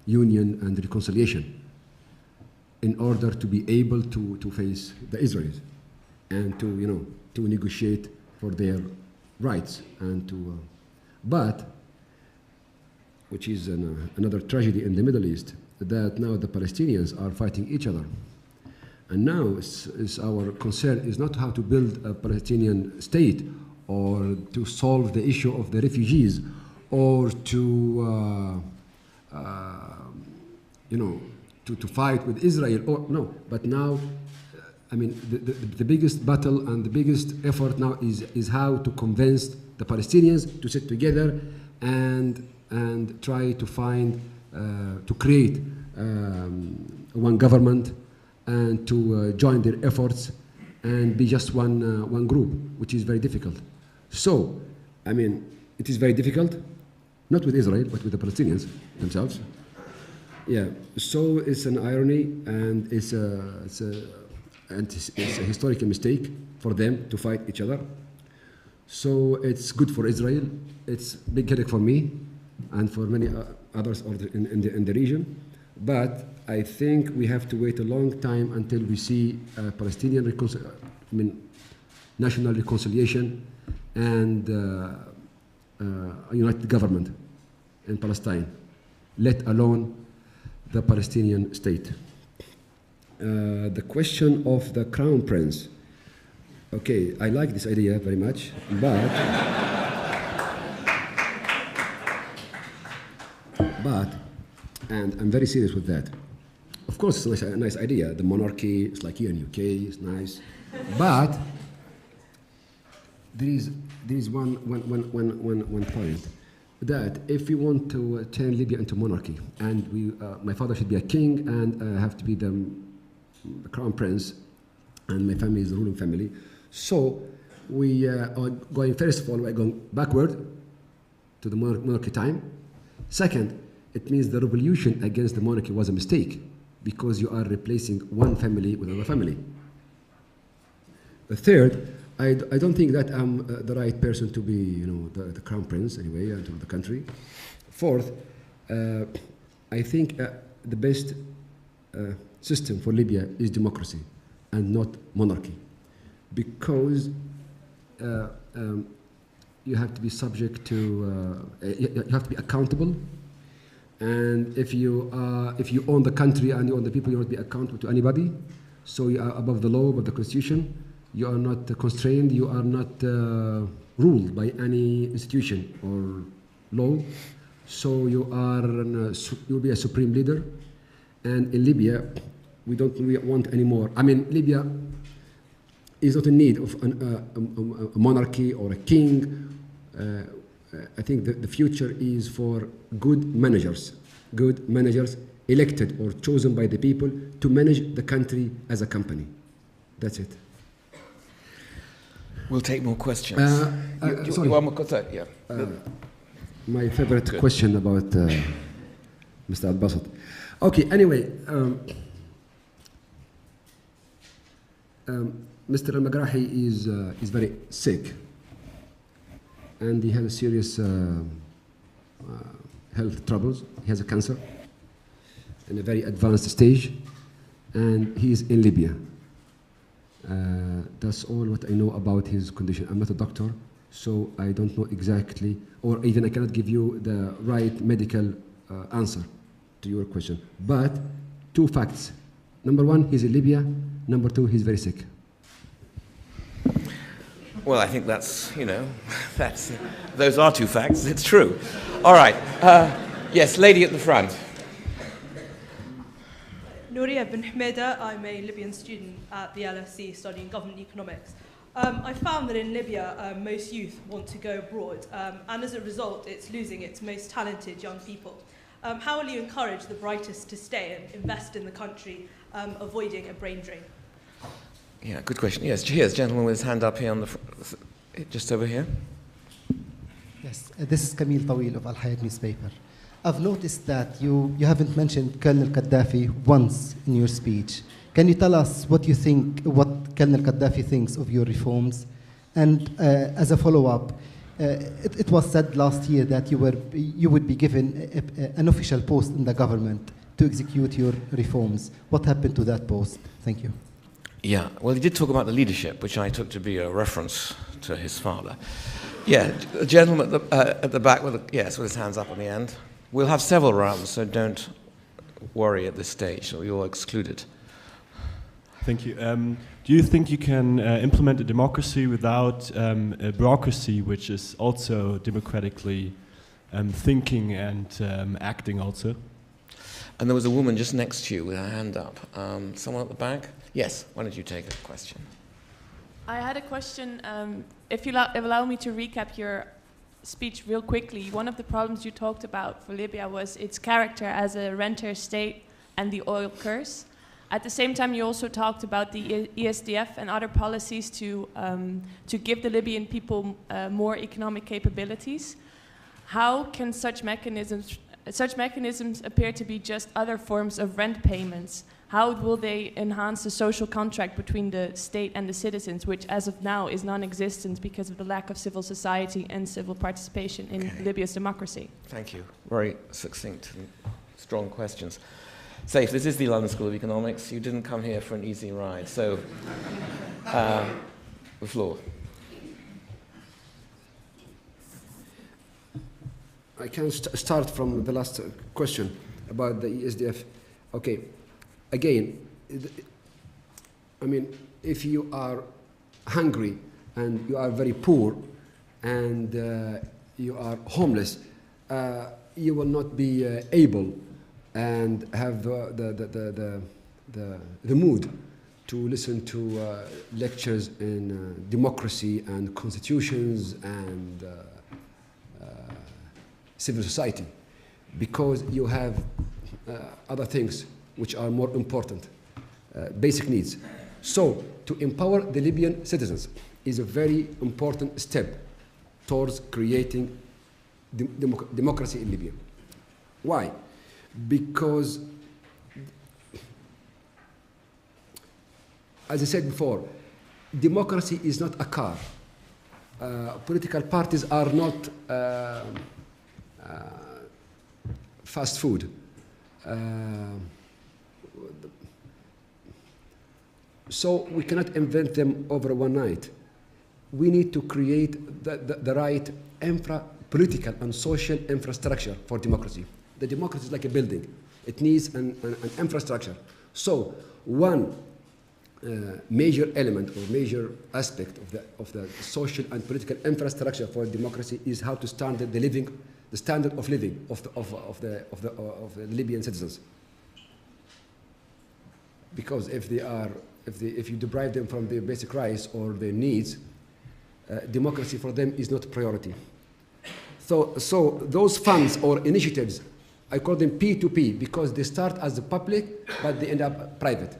union and reconciliation, in order to be able to face the Israelis. and to negotiate for their rights and to, but, which is another tragedy in the Middle East, that now the Palestinians are fighting each other. And now our concern is not how to build a Palestinian state or to solve the issue of the refugees or to, to fight with Israel, or no, but now, I mean, the biggest battle and the biggest effort now is how to convince the Palestinians to sit together and try to find, to create one government and to join their efforts and be just one group, which is very difficult. So, I mean, it is very difficult, not with Israel, but with the Palestinians themselves. Yeah, so it's an irony, and it's a historical mistake for them to fight each other. So it's good for Israel. It's a big headache for me and for many others in the region. But I think we have to wait a long time until we see Palestinian national reconciliation and a united government in Palestine, let alone the Palestinian state. The question of the Crown Prince. Okay, I like this idea very much, but and I'm very serious with that. Of course, it's a nice idea. The monarchy, it's like here in UK, it's nice, but there is one point, that if we want to turn Libya into monarchy, and my father should be a king, and have to be the crown prince, and my family is the ruling family. So we are going, first of all, we're going backward to the monarchy time. Second, it means the revolution against the monarchy was a mistake, because you are replacing one family with another family. The third, I don't think that I'm the right person to be, the crown prince anyway, to the country. Fourth, I think the best system for Libya is democracy and not monarchy, because you have to be subject to, you have to be accountable. And if you own the country and you own the people, you don't be accountable to anybody. So you are above the law, above the constitution. You are not constrained. You are not ruled by any institution or law. So you'll be a supreme leader. And in Libya, we don't really want any more. I mean, Libya is not in need of a monarchy or a king. I think the future is for good managers elected or chosen by the people to manage the country as a company. That's it. We'll take more questions. Sorry. Yeah. My favorite question about Mr. Al-Basat. Okay, anyway, Mr. Al-Magrahi is very sick, and he has serious health troubles. He has a cancer in a very advanced stage, and he is in Libya. That's all what I know about his condition. I'm not a doctor, so I don't know exactly, or even I cannot give you the right medical answer to your question. But 2 facts. Number 1, he's in Libya. Number 2, he's very sick. Well, I think that's, those are 2 facts. It's true. All right. Yes, lady at the front. Nouria bin Hamida, I'm a Libyan student at the LSE studying government economics. I found that in Libya, most youth want to go abroad, and as a result, it's losing its most talented young people. How will you encourage the brightest to stay and invest in the country, avoiding a brain drain? Yeah, good question. Yes, here's a gentleman with his hand up here on the just over here. Yes, this is Camille Tawil of Al Hayat newspaper. I've noticed that you haven't mentioned Colonel Qaddafi once in your speech. Can you tell us what you think, what Colonel Qaddafi thinks of your reforms? And as a follow-up, it was said last year that you would be given an official post in the government to execute your reforms. What happened to that post? Thank you. Yeah, well, he did talk about the leadership, which I took to be a reference to his father. Yeah, the gentleman at the back with with his hands up on the end. We'll have several rounds, so don't worry at this stage, so you're excluded. Thank you. Do you think you can implement a democracy without a bureaucracy which is also democratically thinking and acting also? And there was a woman just next to you with her hand up. Someone at the back? Yes, why don't you take a question? I had a question. If you allow me to recap your speech real quickly, one of the problems you talked about for Libya was its character as a renter state and the oil curse. At the same time, you also talked about the ESDF and other policies to give the Libyan people more economic capabilities. How can such mechanisms appear to be just other forms of rent payments? How will they enhance the social contract between the state and the citizens, which as of now is non-existent because of the lack of civil society and civil participation in Libya's democracy? Thank you. Very succinct and strong questions. Saif, this is the London School of Economics. You didn't come here for an easy ride, so the floor. I can start from the last question about the ESDF. Okay, again, I mean, if you are hungry and you are very poor and you are homeless, you will not be able and have the mood to listen to lectures in democracy and constitutions and civil society, because you have other things which are more important, basic needs. So to empower the Libyan citizens is a very important step towards creating democracy in Libya. Why? Because, as I said before, democracy is not a car. Political parties are not fast food. So we cannot invent them over one night. We need to create the right political and social infrastructure for democracy. The democracy is like a building. It needs an infrastructure. So one major element or major aspect of the social and political infrastructure for democracy is how to standard the standard of living of the Libyan citizens. Because if you deprive them from their basic rights or their needs, democracy for them is not a priority. So those funds or initiatives, I call them P2P because they start as the public, but they end up private.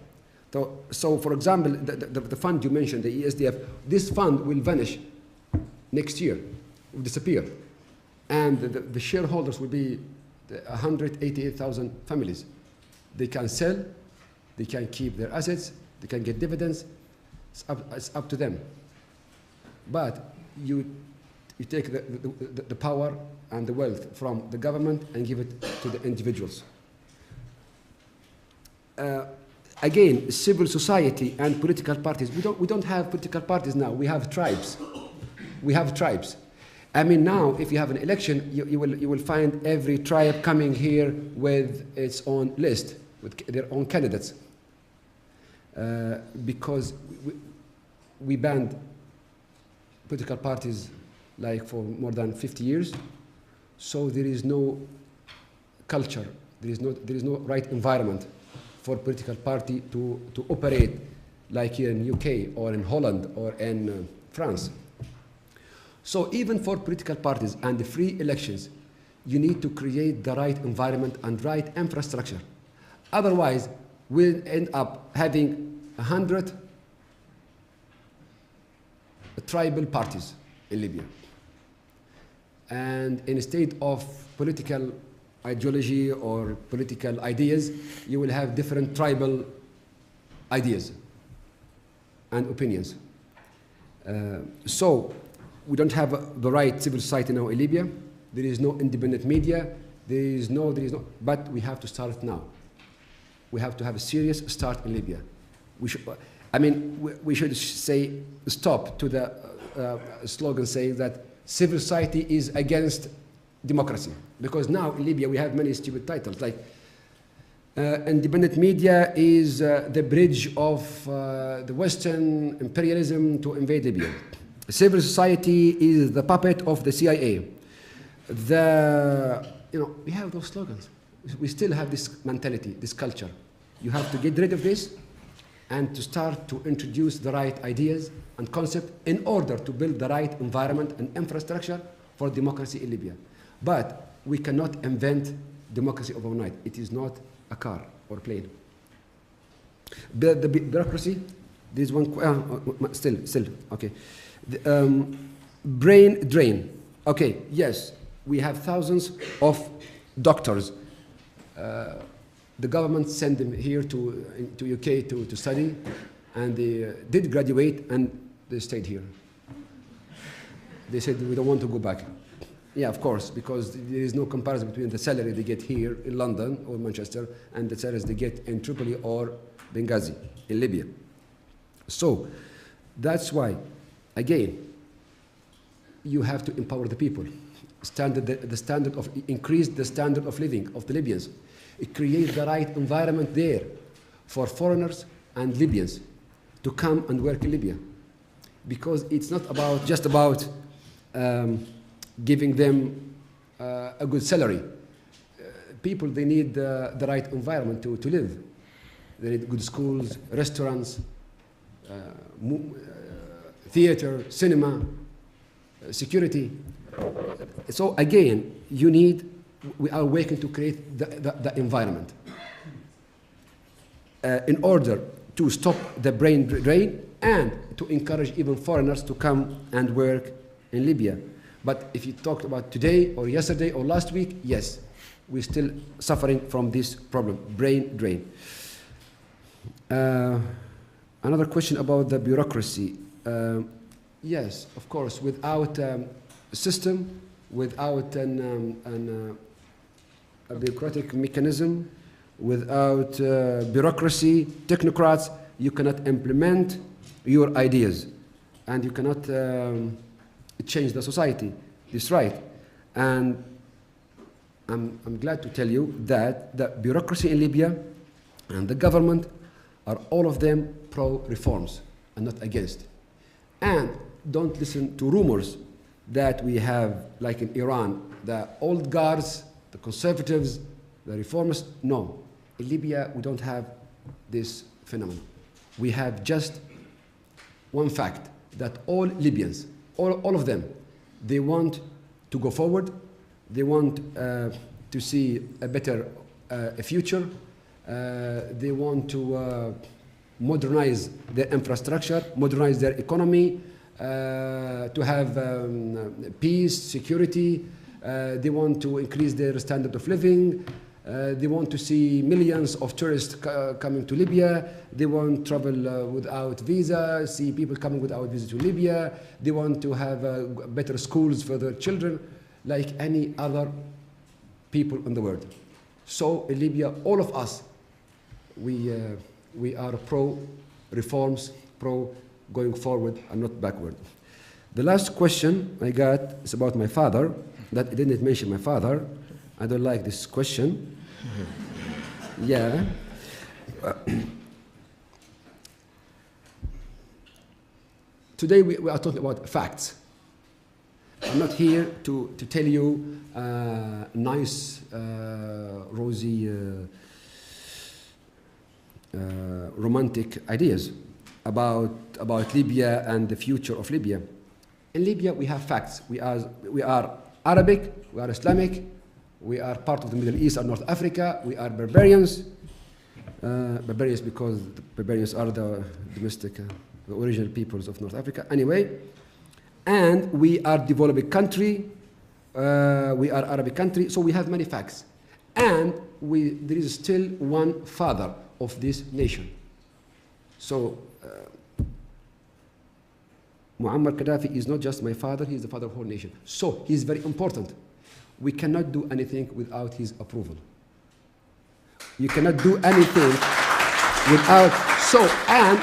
So for example, the fund you mentioned, the ESDF, this fund will vanish next year, will disappear. And the shareholders will be 188,000 families. They can sell, they can keep their assets, they can get dividends. It's up to them. But you take the power and the wealth from the government and give it to the individuals. Again, civil society and political parties. We don't have political parties now. We have tribes. We have tribes. I mean, now, if you have an election, you will find every tribe coming here with its own list, with their own candidates. Because we banned political parties like for more than 50 years. So there is no culture, there is no right environment for political party to operate like here in UK or in Holland or in France. So even for political parties and the free elections, you need to create the right environment and right infrastructure. Otherwise, we'll end up having 100 tribal parties in Libya. And instead of political ideology or political ideas, you will have different tribal ideas and opinions. So we don't have the right civil society now in Libya. There is no independent media. But we have to start now. We have to have a serious start in Libya. we should say stop to the slogan saying that civil society is against democracy. Because now in Libya we have many stupid titles like independent media is the bridge of the Western imperialism to invade Libya. Civil society is the puppet of the CIA. We have those slogans. We still have this mentality, this culture. You have to get rid of this and to start to introduce the right ideas and concepts in order to build the right environment and infrastructure for democracy in Libya. But we cannot invent democracy overnight. It is not a car or a plane. The bureaucracy, there is one, still, okay. Brain drain. Okay, yes, we have thousands of doctors. The government sent them here to UK to study, and they did graduate, and they stayed here. They said, we don't want to go back. Yeah, of course, because there is no comparison between the salary they get here in London or Manchester and the salaries they get in Tripoli or Benghazi in Libya. So that's why, again, you have to empower the people. Increase the standard of living of the Libyans. It creates the right environment there for foreigners and Libyans to come and work in Libya. Because it's not just about giving them a good salary. People, they need the right environment to live. They need good schools, restaurants, theater, cinema, security. So again, we are working to create the environment in order to stop the brain drain and to encourage even foreigners to come and work in Libya. But if you talked about today or yesterday or last week, yes, we're still suffering from this problem, brain drain. Another question about the bureaucracy. Yes, of course, without a system, without a bureaucratic mechanism, without bureaucracy, technocrats, you cannot implement your ideas, and you cannot change the society. That's right. And I'm glad to tell you that the bureaucracy in Libya and the government are all of them pro-reforms and not against. And don't listen to rumors that we have, like in Iran, the old guards, the conservatives, the reformers. No, in Libya we don't have this phenomenon. We have just one fact, that all Libyans, all of them, they want to go forward, they want to see a better future, they want to modernize their infrastructure, modernize their economy, to have peace, security, they want to increase their standard of living, they want to see millions of tourists coming to Libya, they want to travel without visa, see people coming without visa to Libya, they want to have better schools for their children, like any other people in the world. So in Libya, all of us, we are pro-reforms, pro-going forward and not backward. The last question I got is about my father, that I didn't mention my father. I don't like this question. Yeah. Today we are talking about facts. I'm not here to tell you nice, rosy, romantic ideas about Libya and the future of Libya. In Libya we have facts. We are Arabic, we are Islamic, we are part of the Middle East and North Africa, we are barbarians. Barbarians because the barbarians are the domestic, the original peoples of North Africa. Anyway, and we are developing country, we are Arabic country, so we have many facts. And there is still one father of this nation. So, Muammar Gaddafi is not just my father, he is the father of the whole nation. So, he is very important. We cannot do anything without his approval. You cannot do anything without So, and,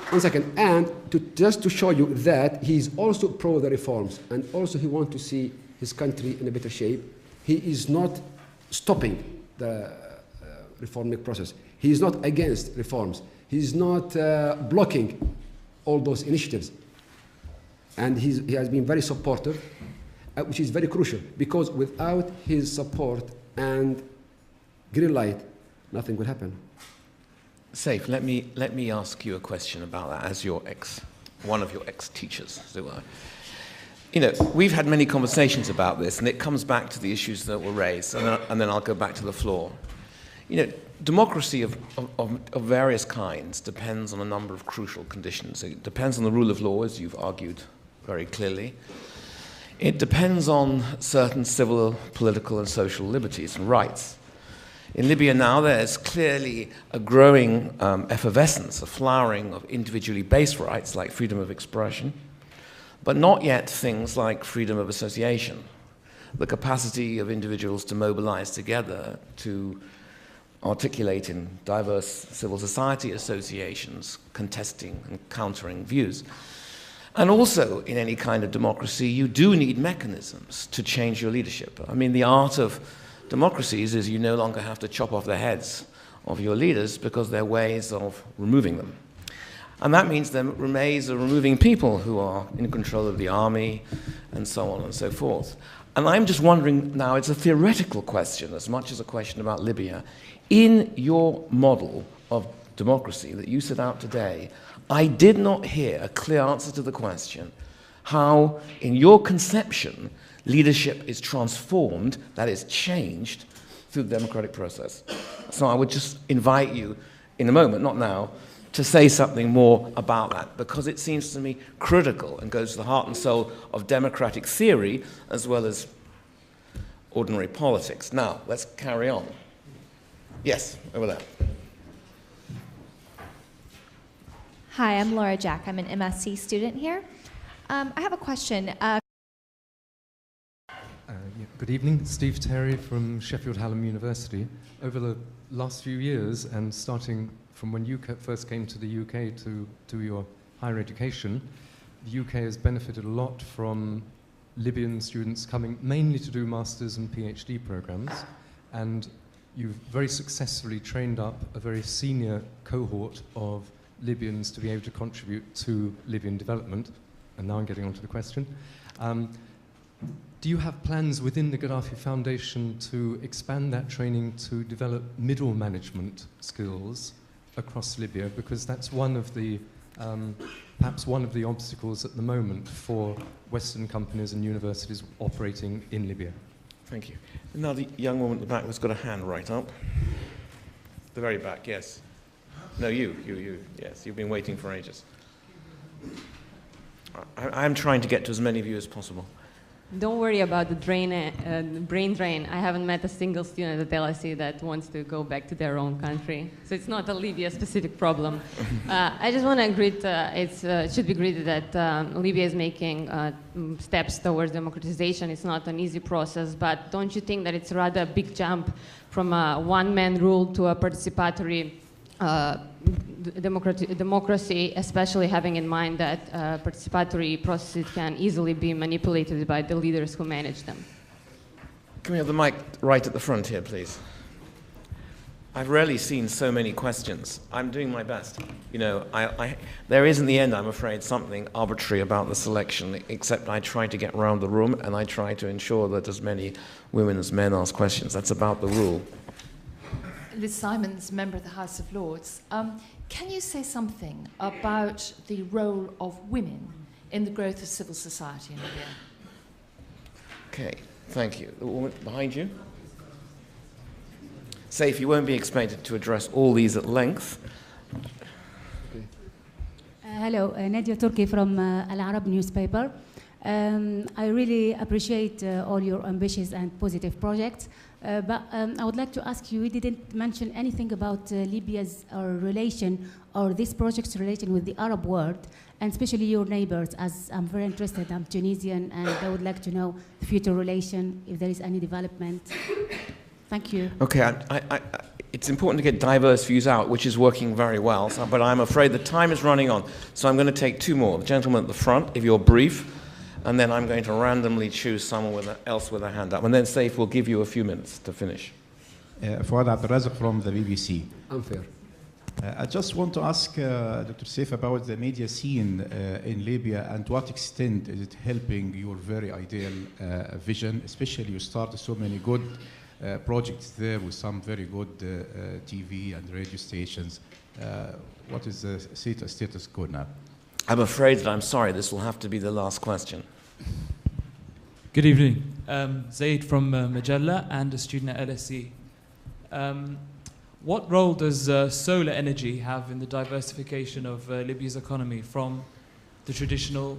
one second, and just to show you that he's also pro the reforms, and also he wants to see his country in a better shape. He is not stopping the reforming process. He is not against reforms. He is not blocking all those initiatives. And he has been very supportive, which is very crucial, because without his support and green light, nothing will happen. Saif, let me ask you a question about that as one of your ex-teachers, as it were. You know, we've had many conversations about this, and it comes back to the issues that were raised, and then I'll go back to the floor. You know, democracy of various kinds depends on a number of crucial conditions. It depends on the rule of law, as you've argued very clearly. It depends on certain civil, political, and social liberties and rights. In Libya now, there's clearly a growing effervescence, a flowering of individually based rights like freedom of expression, but not yet things like freedom of association, the capacity of individuals to mobilize together to articulate in diverse civil society associations, contesting and countering views. And also, in any kind of democracy, you do need mechanisms to change your leadership. I mean, the art of democracies is you no longer have to chop off the heads of your leaders because there are ways of removing them. And that means there remains removing people who are in control of the army and so on and so forth. And I'm just wondering now, it's a theoretical question as much as a question about Libya. In your model of democracy that you set out today, I did not hear a clear answer to the question how, in your conception, leadership is transformed, that is changed, through the democratic process. So I would just invite you, in a moment, not now, to say something more about that, because it seems to me critical and goes to the heart and soul of democratic theory as well as ordinary politics. Now, let's carry on. Yes, over there. Hi, I'm Laura Jack. I'm an MSc student here. I have a question. Good evening, Steve Terry from Sheffield Hallam University. Over the last few years, and starting from when you first came to the UK to do your higher education, the UK has benefited a lot from Libyan students coming mainly to do masters and PhD programs, and you've very successfully trained up a very senior cohort of Libyans to be able to contribute to Libyan development. And now I'm getting on to the question. Do you have plans within the Gaddafi Foundation to expand that training to develop middle management skills across Libya? Because that's one of the, perhaps one of the obstacles at the moment for Western companies and universities operating in Libya. Thank you. Now the young woman at the back has got a hand right up. The very back, yes. No, you, yes, you've been waiting for ages. I'm trying to get to as many of you as possible. Don't worry about the brain drain. I haven't met a single student at LSE that wants to go back to their own country. So it's not a Libya-specific problem. I just want to greet, it should be greeted that Libya is making steps towards democratization. It's not an easy process, but don't you think that it's rather a big jump from a one-man rule to a participatory democracy, especially having in mind that participatory processes can easily be manipulated by the leaders who manage them? Can we have the mic right at the front here, please? I've rarely seen so many questions. I'm doing my best. You know, there is in the end, I'm afraid, something arbitrary about the selection, except I try to get around the room and I try to ensure that as many women as men ask questions. That's about the rule. Liz Simons, member of the House of Lords. Can you say something about the role of women in the growth of civil society in Libya? Okay, thank you. The woman behind you. Saif, you won't be expected to address all these at length. Hello, Nadia Turki from Al Arab newspaper. I really appreciate all your ambitious and positive projects. But I would like to ask you, we didn't mention anything about Libya's relation or this project's relation with the Arab world, and especially your neighbors, as I'm very interested. I'm Tunisian, and I would like to know the future relation, if there is any development. Thank you. Okay, it's important to get diverse views out, which is working very well. So, but I'm afraid the time is running on. So I'm going to take two more. The gentleman at the front, if you're brief, and then I'm going to randomly choose someone else with a hand up. And then Saif will give you a few minutes to finish. Fuad Abdelrazak from the BBC. Unfair. I just want to ask Dr. Saif about the media scene in Libya and to what extent is it helping your very ideal vision, especially you started so many good projects there with some very good TV and radio stations. What is the status quo now? I'm afraid that I'm sorry, this will have to be the last question. Good evening. Zaid from Majalla and a student at LSE. What role does solar energy have in the diversification of Libya's economy from the traditional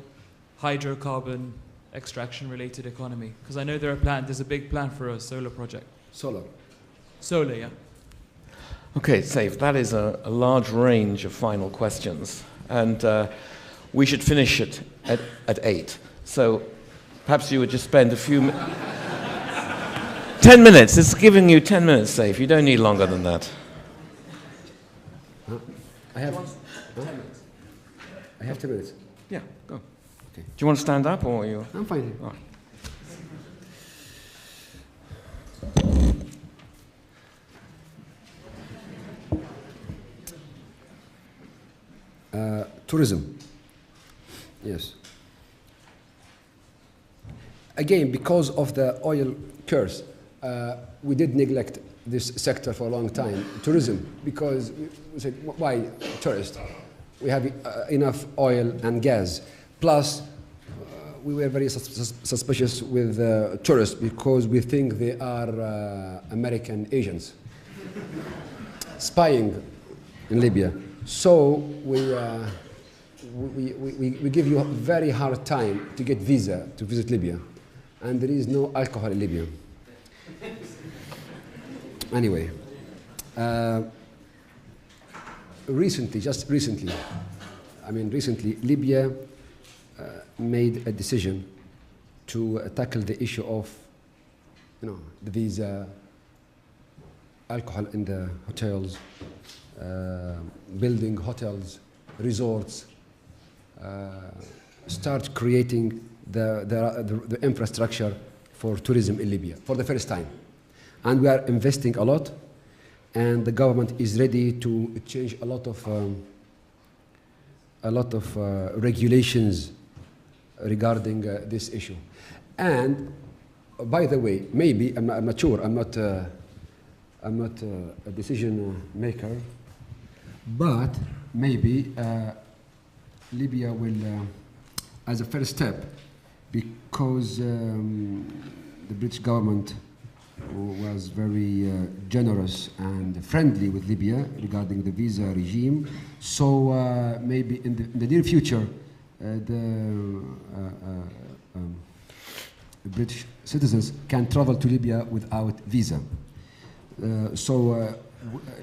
hydrocarbon extraction-related economy? Because I know there's a big plan for a solar project. Solar? Solar, yeah. Okay, Saif, that is a large range of final questions. And we should finish it at 8. So perhaps you would just spend a few 10 minutes. It's giving you 10 minutes, Saif. You don't need longer than that. I have 10 minutes. Yeah, go. Okay. Do you want to stand up or you? I'm fine. All right. Tourism. Yes. Again, because of the oil curse, we did neglect this sector for a long time. Tourism, because we said, why tourists? We have enough oil and gas. Plus, we were very suspicious with tourists because we think they are American agents spying in Libya. So we give you a very hard time to get visa to visit Libya. And there is no alcohol in Libya. Anyway, recently, Libya made a decision to tackle the issue of, the visa, alcohol in the hotels, building hotels, resorts, start creating the infrastructure for tourism in Libya for the first time. And we are investing a lot, and the government is ready to change a lot of regulations regarding this issue. And by the way, maybe I'm not sure. I'm not a decision maker, but maybe Libya will, as a first step, because the British government was very generous and friendly with Libya regarding the visa regime. So maybe in the near future, the British citizens can travel to Libya without visa.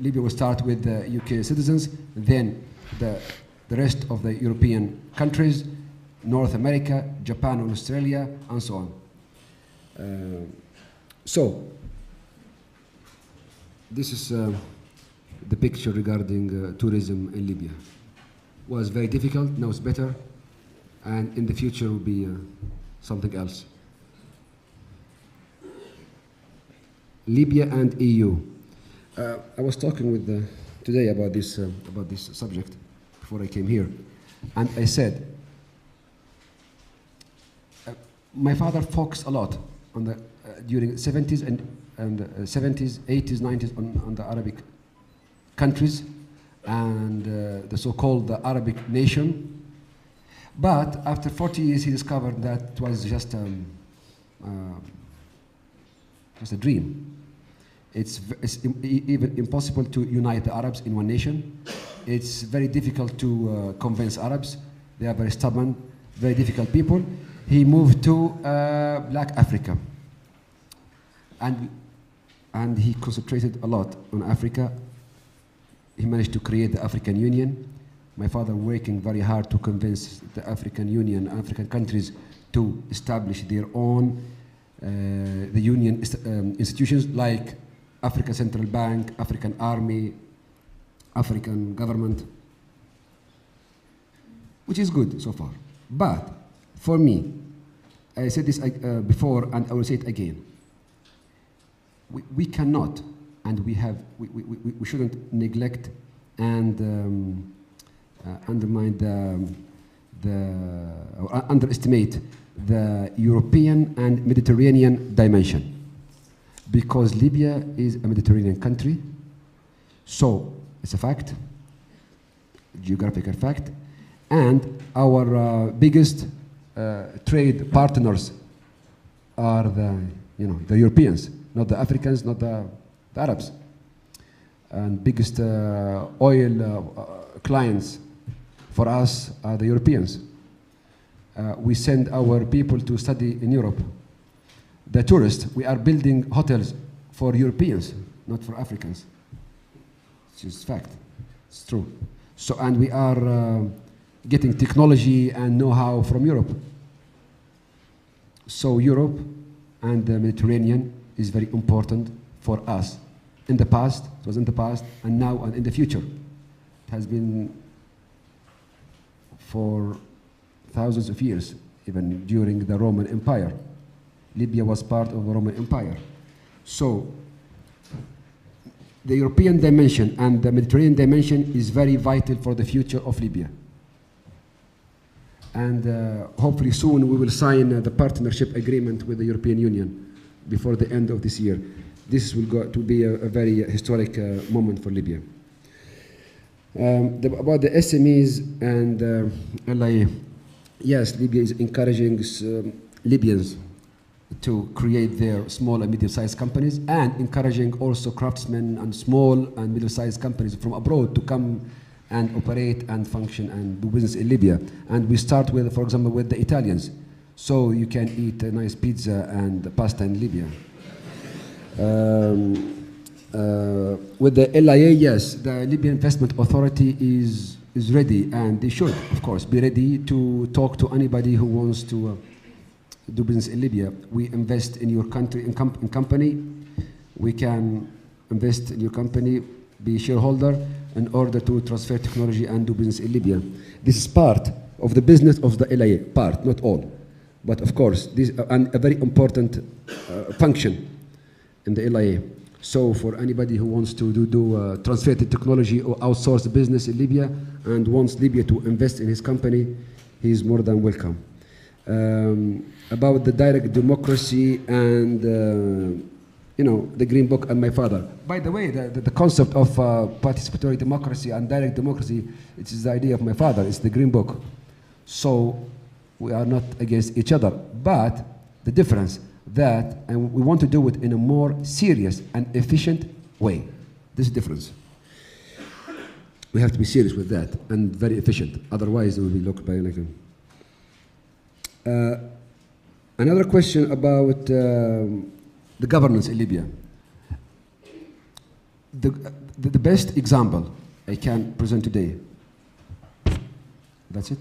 Libya will start with the UK citizens, then the rest of the European countries, North America, Japan and Australia, and so on. So, this is the picture regarding tourism in Libya. Was very difficult, now it's better, and in the future will be something else. Libya and EU. I was talking with today about this subject before I came here, and I said, my father focused a lot on the during the 70s and 70s, 80s, 90s on the Arabic countries and the so-called Arabic nation. But after 40 years, he discovered that it was just a dream. It's even impossible to unite the Arabs in one nation. It's very difficult to convince Arabs. They are very stubborn, very difficult people. He moved to Black Africa. And he concentrated a lot on Africa. He managed to create the African Union. My father working very hard to convince the African Union, African countries to establish their own the union institutions like African Central Bank, African Army, African government, which is good so far. But for me, I said this before and I will say it again. We cannot and we shouldn't neglect and undermine or underestimate the European and Mediterranean dimension. Because Libya is a Mediterranean country, so it's a fact, geographical fact, and our biggest trade partners are the Europeans, not the Africans, not the Arabs. And biggest oil clients for us are the Europeans. We send our people to study in Europe. The tourists, we are building hotels for Europeans, not for Africans. It's just fact. It's true. So, and we are getting technology and know-how from Europe. So Europe and the Mediterranean is very important for us. In the past, it was in the past, and now and in the future. It has been for thousands of years, even during the Roman Empire. Libya was part of the Roman Empire. So the European dimension and the Mediterranean dimension is very vital for the future of Libya. And hopefully soon we will sign the partnership agreement with the European Union before the end of this year. This will go to be a very historic moment for Libya. About the SMEs and LIA, yes, Libya is encouraging Libyans to create their small and medium-sized companies and encouraging also craftsmen and small and middle-sized companies from abroad to come and operate and function and do business in Libya. And we start with, for example, with the Italians. So you can eat a nice pizza and pasta in Libya. With the LIA, yes, the Libyan Investment Authority is ready, and they should, of course, be ready to talk to anybody who wants to do business in Libya. We invest in your country, in company. We can invest in your company, be a shareholder, in order to transfer technology and do business in Libya. This is part of the business of the LIA, part, not all. But of course, this is a very important function in the LIA. So for anybody who wants to do transfer the technology or outsource the business in Libya and wants Libya to invest in his company, he is more than welcome. About the direct democracy and the Green Book and my father. By the way, the concept of participatory democracy and direct democracy, it is the idea of my father. It's the Green Book. So we are not against each other, but the difference that, and we want to do it in a more serious and efficient way. This is the difference. We have to be serious with that and very efficient. Otherwise, it will be looked by like another question about the governance in Libya. The best example I can present today. That's it?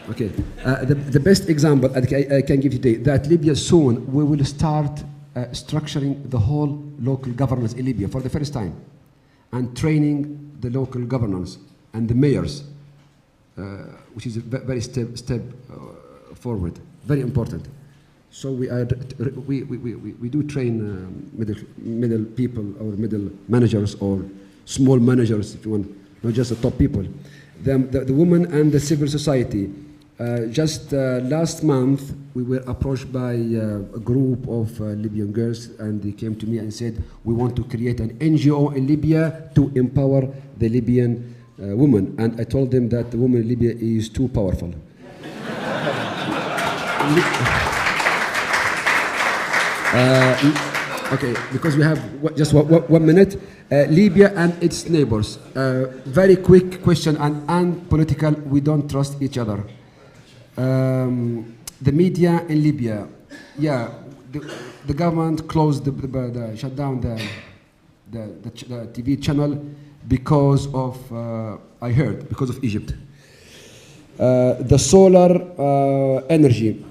Okay. The best example I can give today, that Libya soon, we will start structuring the whole local governance in Libya for the first time and training the local governors and the mayors, which is a very step forward, very important. So we do train middle people or middle managers or small managers, if you want, not just the top people. The women and the civil society. Just last month, we were approached by a group of Libyan girls, and they came to me and said, we want to create an NGO in Libya to empower the Libyan women. And I told them that the woman in Libya is too powerful. Okay, because we have just 1 minute. Libya and its neighbors. Very quick question and unpolitical. We don't trust each other. The media in Libya, yeah, the government closed shut down the TV channel because of, I heard, because of Egypt. The solar energy.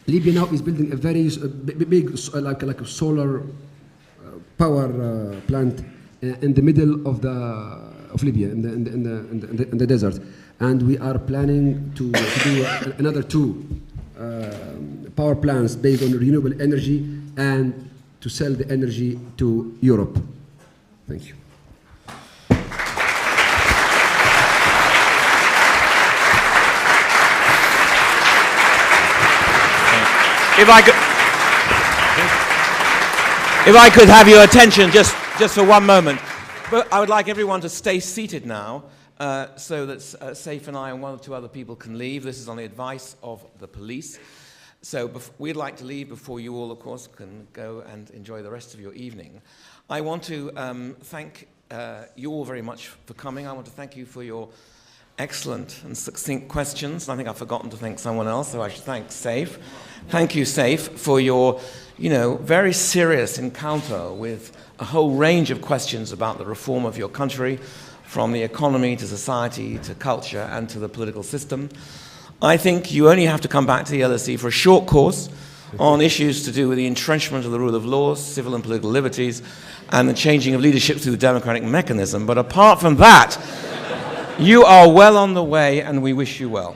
Libya now is building a very big like a solar power plant in the middle of Libya, in the desert, and we are planning to do another 2 power plants based on renewable energy and to sell the energy to Europe. Thank you. If I could have your attention just for one moment. But I would like everyone to stay seated now so that Saif and I and 1 or 2 other people can leave. This is on the advice of the police. So we'd like to leave before you all, of course, can go and enjoy the rest of your evening. I want to thank you all very much for coming. I want to thank you for your excellent and succinct questions. I think I've forgotten to thank someone else, so I should thank Saif. Thank you, Saif, for your, very serious encounter with a whole range of questions about the reform of your country, from the economy to society to culture and to the political system. I think you only have to come back to the LSE for a short course on issues to do with the entrenchment of the rule of law, civil and political liberties, and the changing of leadership through the democratic mechanism. But apart from that, you are well on the way, and we wish you well.